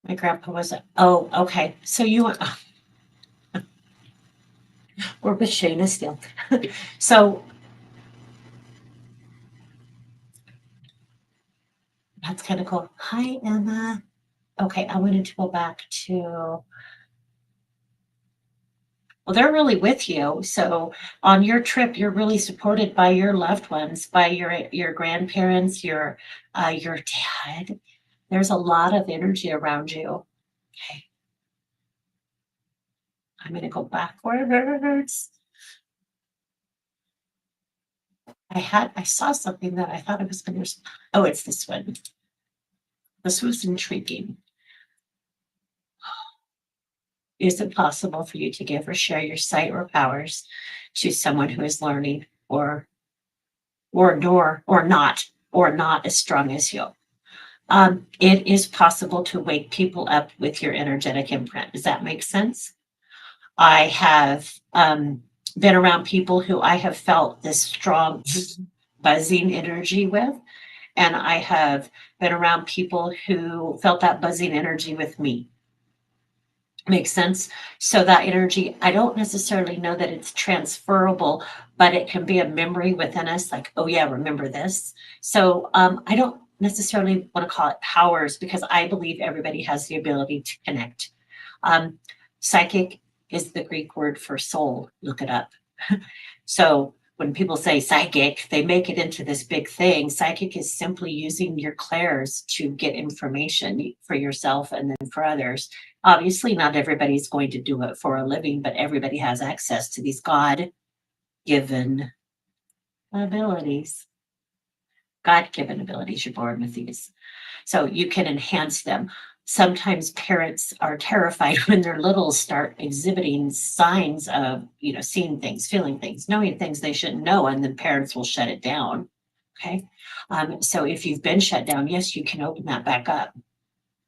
My grandpa was, oh, okay. So you, we're with Shayna still. So that's kind of cool. Hi, Emma. Okay, I wanted to go back to, well, they're really with you. So on your trip, you're really supported by your loved ones, by your grandparents, your dad. There's a lot of energy around you. Okay. I'm gonna go backwards. I saw something that I thought it was gonna, oh, it's this one. This was intriguing. Is it possible for you to give or share your sight or powers to someone who is learning or not as strong as you? It is possible to wake people up with your energetic imprint. Does that make sense? I have been around people who I have felt this strong buzzing energy with, and I have been around people who felt that buzzing energy with me. Makes sense. So that energy, I don't necessarily know that it's transferable, but it can be a memory within us, like, oh yeah, remember this. So I don't necessarily want to call it powers because I believe everybody has the ability to connect. Psychic is the Greek word for soul. Look it up. So when people say psychic, they make it into this big thing. Psychic is simply using your clairs to get information for yourself and then for others. Obviously, not everybody's going to do it for a living, but everybody has access to these God given abilities. God given abilities, you're born with these. So you can enhance them. Sometimes parents are terrified when their littles start exhibiting signs of, seeing things, feeling things, knowing things they shouldn't know, and then parents will shut it down. Okay. So if you've been shut down, yes, you can open that back up.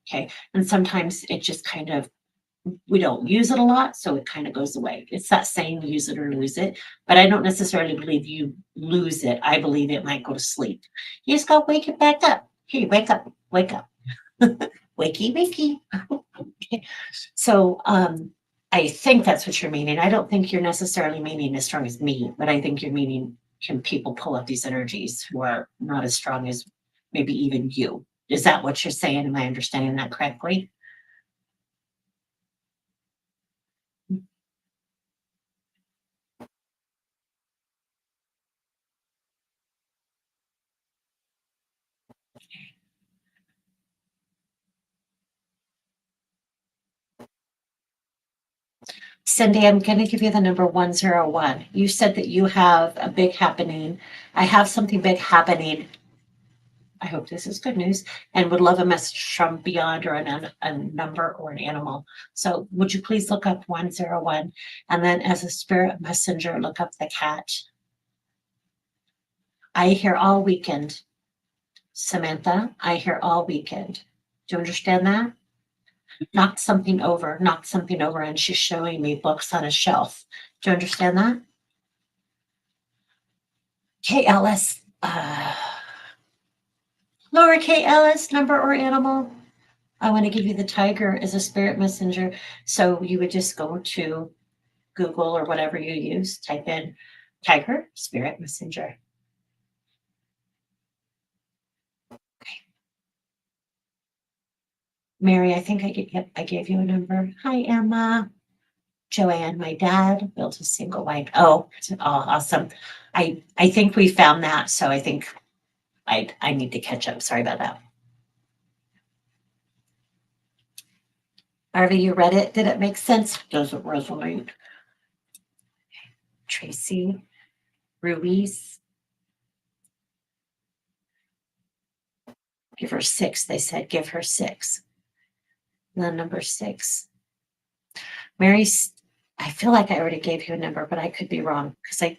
Okay. And sometimes it just kind of, we don't use it a lot, so it kind of goes away. It's that saying, use it or lose it. But I don't necessarily believe you lose it. I believe it might go to sleep. You just got to wake it back up. Hey, wake up, wake up. Wakey, wakey. Okay. So I think that's what you're meaning. I don't think you're necessarily meaning as strong as me, but I think you're meaning, can people pull up these energies who are not as strong as maybe even you. Is that what you're saying? Am I understanding that correctly? Cindy, I'm going to give you the number 101. You said that you have a big happening. I have something big happening. I hope this is good news and would love a message from beyond or a number or an animal. So would you please look up 101 and then as a spirit messenger, look up the cat. I hear all weekend. Samantha, I hear all weekend. Do you understand that? Knocked something over, and she's showing me books on a shelf. Do you understand that? KLS, lower KLS, number or animal. I want to give you the tiger as a spirit messenger. So you would just go to Google or whatever you use, type in tiger, spirit messenger. Okay. Mary, I think I gave you a number. Hi, Emma. Joanne, my dad built a single wide. Oh, awesome. I think we found that. So I think I need to catch up. Sorry about that. Harvey, you read it. Did it make sense? Does it resonate? Tracy, Ruiz. Give her 6. They said give her 6. And then number 6. Mary's, I feel like I already gave you a number, but I could be wrong because I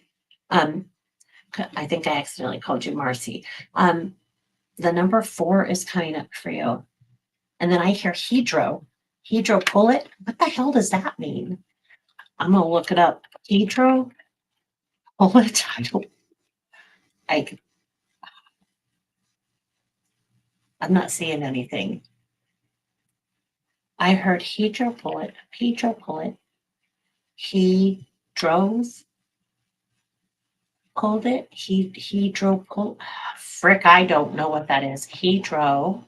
think I accidentally called you Marcy. The number 4 is coming up for you. And then I hear Hedro. Hedro Pullet. What the hell does that mean? I'm gonna look it up. Hedro Pullet. I'm not seeing anything. I heard Hedro Pullet. He drove. Pulled it. He drove. Frick, I don't know what that is. He drove.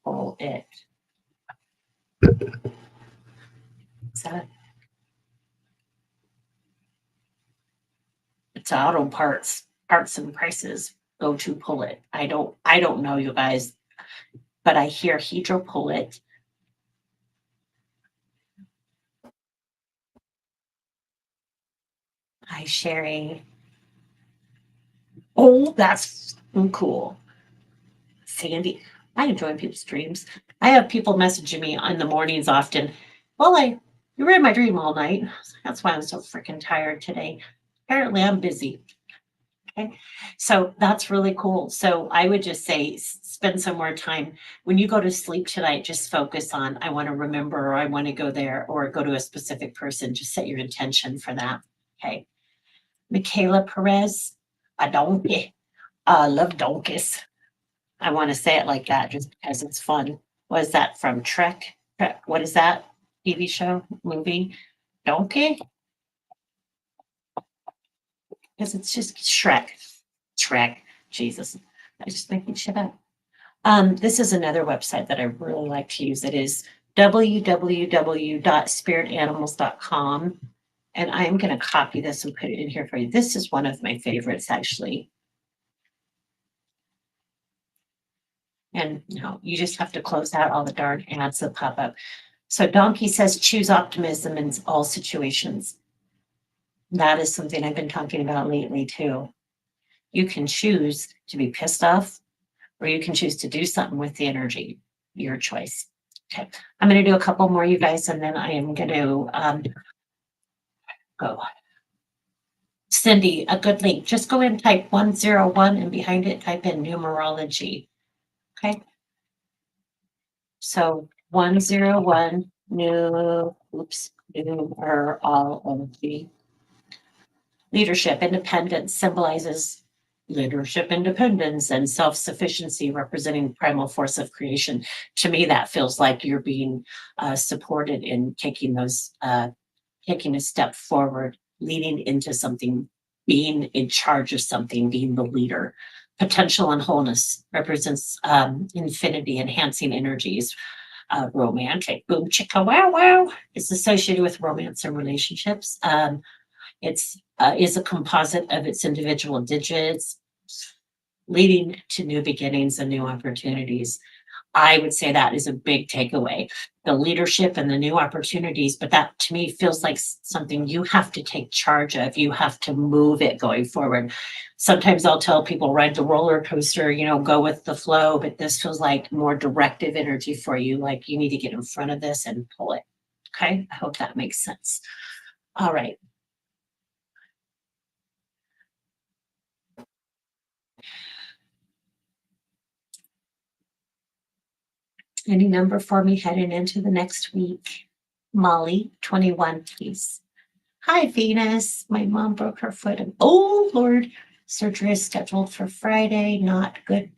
Pull it. Is that? It's auto parts and prices. Go to pull it. I don't know, you guys, but I hear Hedro pull it. Hi, Sherry. Oh, that's cool. Sandy, I enjoy people's dreams. I have people messaging me in the mornings often. Well, you were in my dream all night. That's why I'm so freaking tired today. Apparently, I'm busy. Okay. So that's really cool. So I would just say spend some more time when you go to sleep tonight, just focus on, I want to remember, or I want to go there, or go to a specific person. Just set your intention for that. Okay. Michaela Perez, a donkey. I love donkeys. I want to say it like that just because it's fun. What is that from Trek? What is that TV show, movie? Donkey? Because it's just Shrek. Jesus. I just making shit up. This is another website that I really like to use. It is www.spiritanimals.com. And I'm going to copy this and put it in here for you. This is one of my favorites, actually. And you just have to close out all the darn ads that pop up. So Donkey says, choose optimism in all situations. That is something I've been talking about lately too. You can choose to be pissed off, or you can choose to do something with the energy. Your choice. Okay. I'm going to do a couple more, you guys, and then I am going to go. Cindy, a good link. Just go and type 101 and behind it type in numerology. Okay. So 101 numerology. Leadership independence symbolizes leadership independence and self-sufficiency, representing primal force of creation. To me, that feels like you're being supported in taking a step forward, leading into something, being in charge of something, being the leader. Potential and wholeness represents infinity, enhancing energies. Romantic, boom chicka wow wow, is associated with romance and relationships. It's is a composite of its individual digits, leading to new beginnings and new opportunities. I would say that is a big takeaway, the leadership and the new opportunities. But that to me feels like something you have to take charge of. You have to move it going forward. Sometimes I'll tell people ride the roller coaster, go with the flow. But this feels like more directive energy for you. Like you need to get in front of this and pull it. Okay. I hope that makes sense. All right. Any number for me heading into the next week? Molly, 21, please. Hi, Venus. My mom broke her foot. And oh, Lord, surgery is scheduled for Friday. Not good.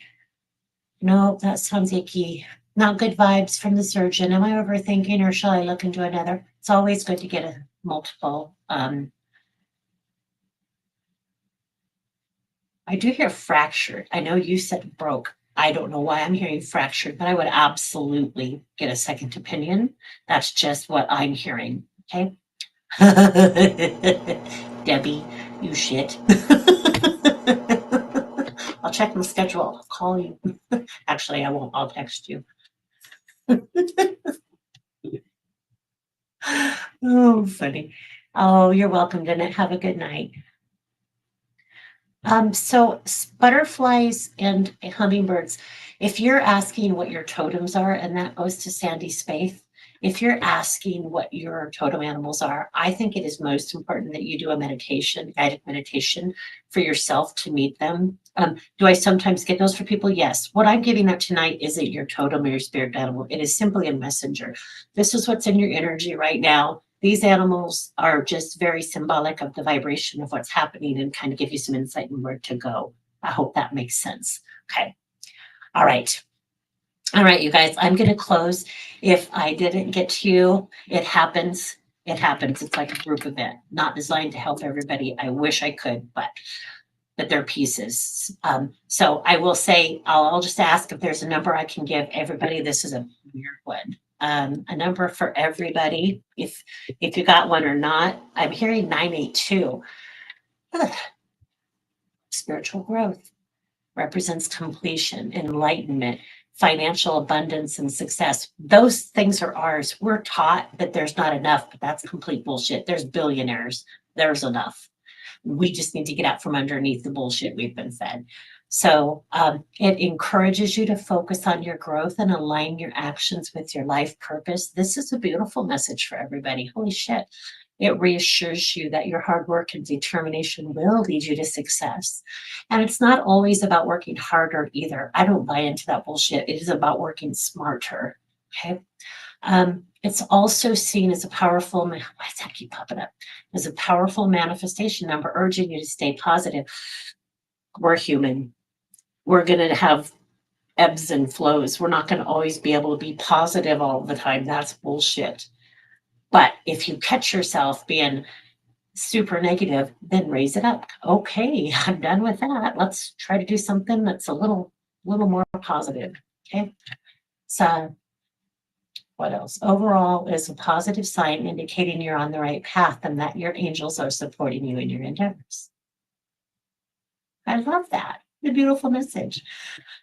No, that sounds icky. Not good vibes from the surgeon. Am I overthinking or shall I look into another? It's always good to get a multiple. I do hear fractured. I know you said broke. I don't know why I'm hearing fractured, but I would absolutely get a second opinion. That's just what I'm hearing. Okay. Debbie, you shit. I'll check my schedule. I'll call you. Actually, I won't. I'll text you. Oh, funny. Oh, you're welcome, Dennett. Have a good night. So butterflies and hummingbirds, if you're asking what your totems are, and that goes to Sandy Spaeth, if you're asking what your totem animals are, I think it is most important that you do a meditation, guided meditation for yourself to meet them. Do I sometimes get those for people? Yes. What I'm giving out tonight isn't your totem or your spirit animal. It is simply a messenger. This is what's in your energy right now. These animals are just very symbolic of the vibration of what's happening and kind of give you some insight and where to go. I hope that makes sense. Okay. All right. All right, you guys, I'm going to close. If I didn't get to you, it happens. It happens. It's like a group event, not designed to help everybody. I wish I could, but they're pieces. So I will say, I'll just ask if there's a number I can give everybody. This is a weird one. A number for everybody. If you got one or not, I'm hearing 982. Spiritual growth represents completion, enlightenment, financial abundance, and success. Those things are ours. We're taught that there's not enough, but that's complete bullshit. There's billionaires. There's enough. We just need to get out from underneath the bullshit we've been fed. So it encourages you to focus on your growth and align your actions with your life purpose. This is a beautiful message for everybody. Holy shit. It reassures you that your hard work and determination will lead you to success. And it's not always about working harder either. I don't buy into that bullshit. It is about working smarter. Okay. It's also seen as a powerful, why does that keep popping up? As a powerful manifestation number, urging you to stay positive. We're human. We're going to have ebbs and flows. We're not going to always be able to be positive all the time. That's bullshit. But if you catch yourself being super negative, then raise it up. Okay, I'm done with that. Let's try to do something that's a little more positive. Okay. So what else? Overall is a positive sign indicating you're on the right path and that your angels are supporting you in your endeavors. I love that. The beautiful message.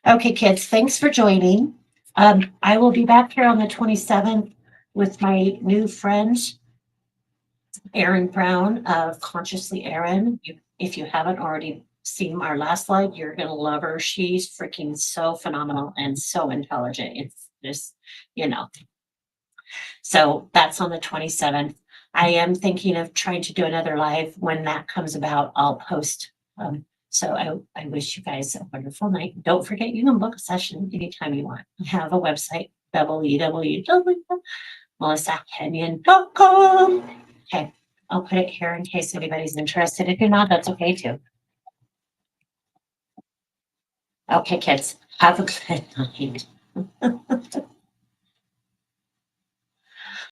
Okay, kids, thanks for joining. I will be back here on the 27th with my new friend, Erin Brown of Consciously Erin. If you haven't already seen our last slide, you're going to love her. She's freaking so phenomenal and so intelligent. It's just, So that's on the 27th. I am thinking of trying to do another live. When that comes about, I'll post. So I wish you guys a wonderful night. Don't forget, you can book a session anytime you want. I have a website, www.melissakenyon.com. Okay, I'll put it here in case anybody's interested. If you're not, that's okay too. Okay, kids, have a good night.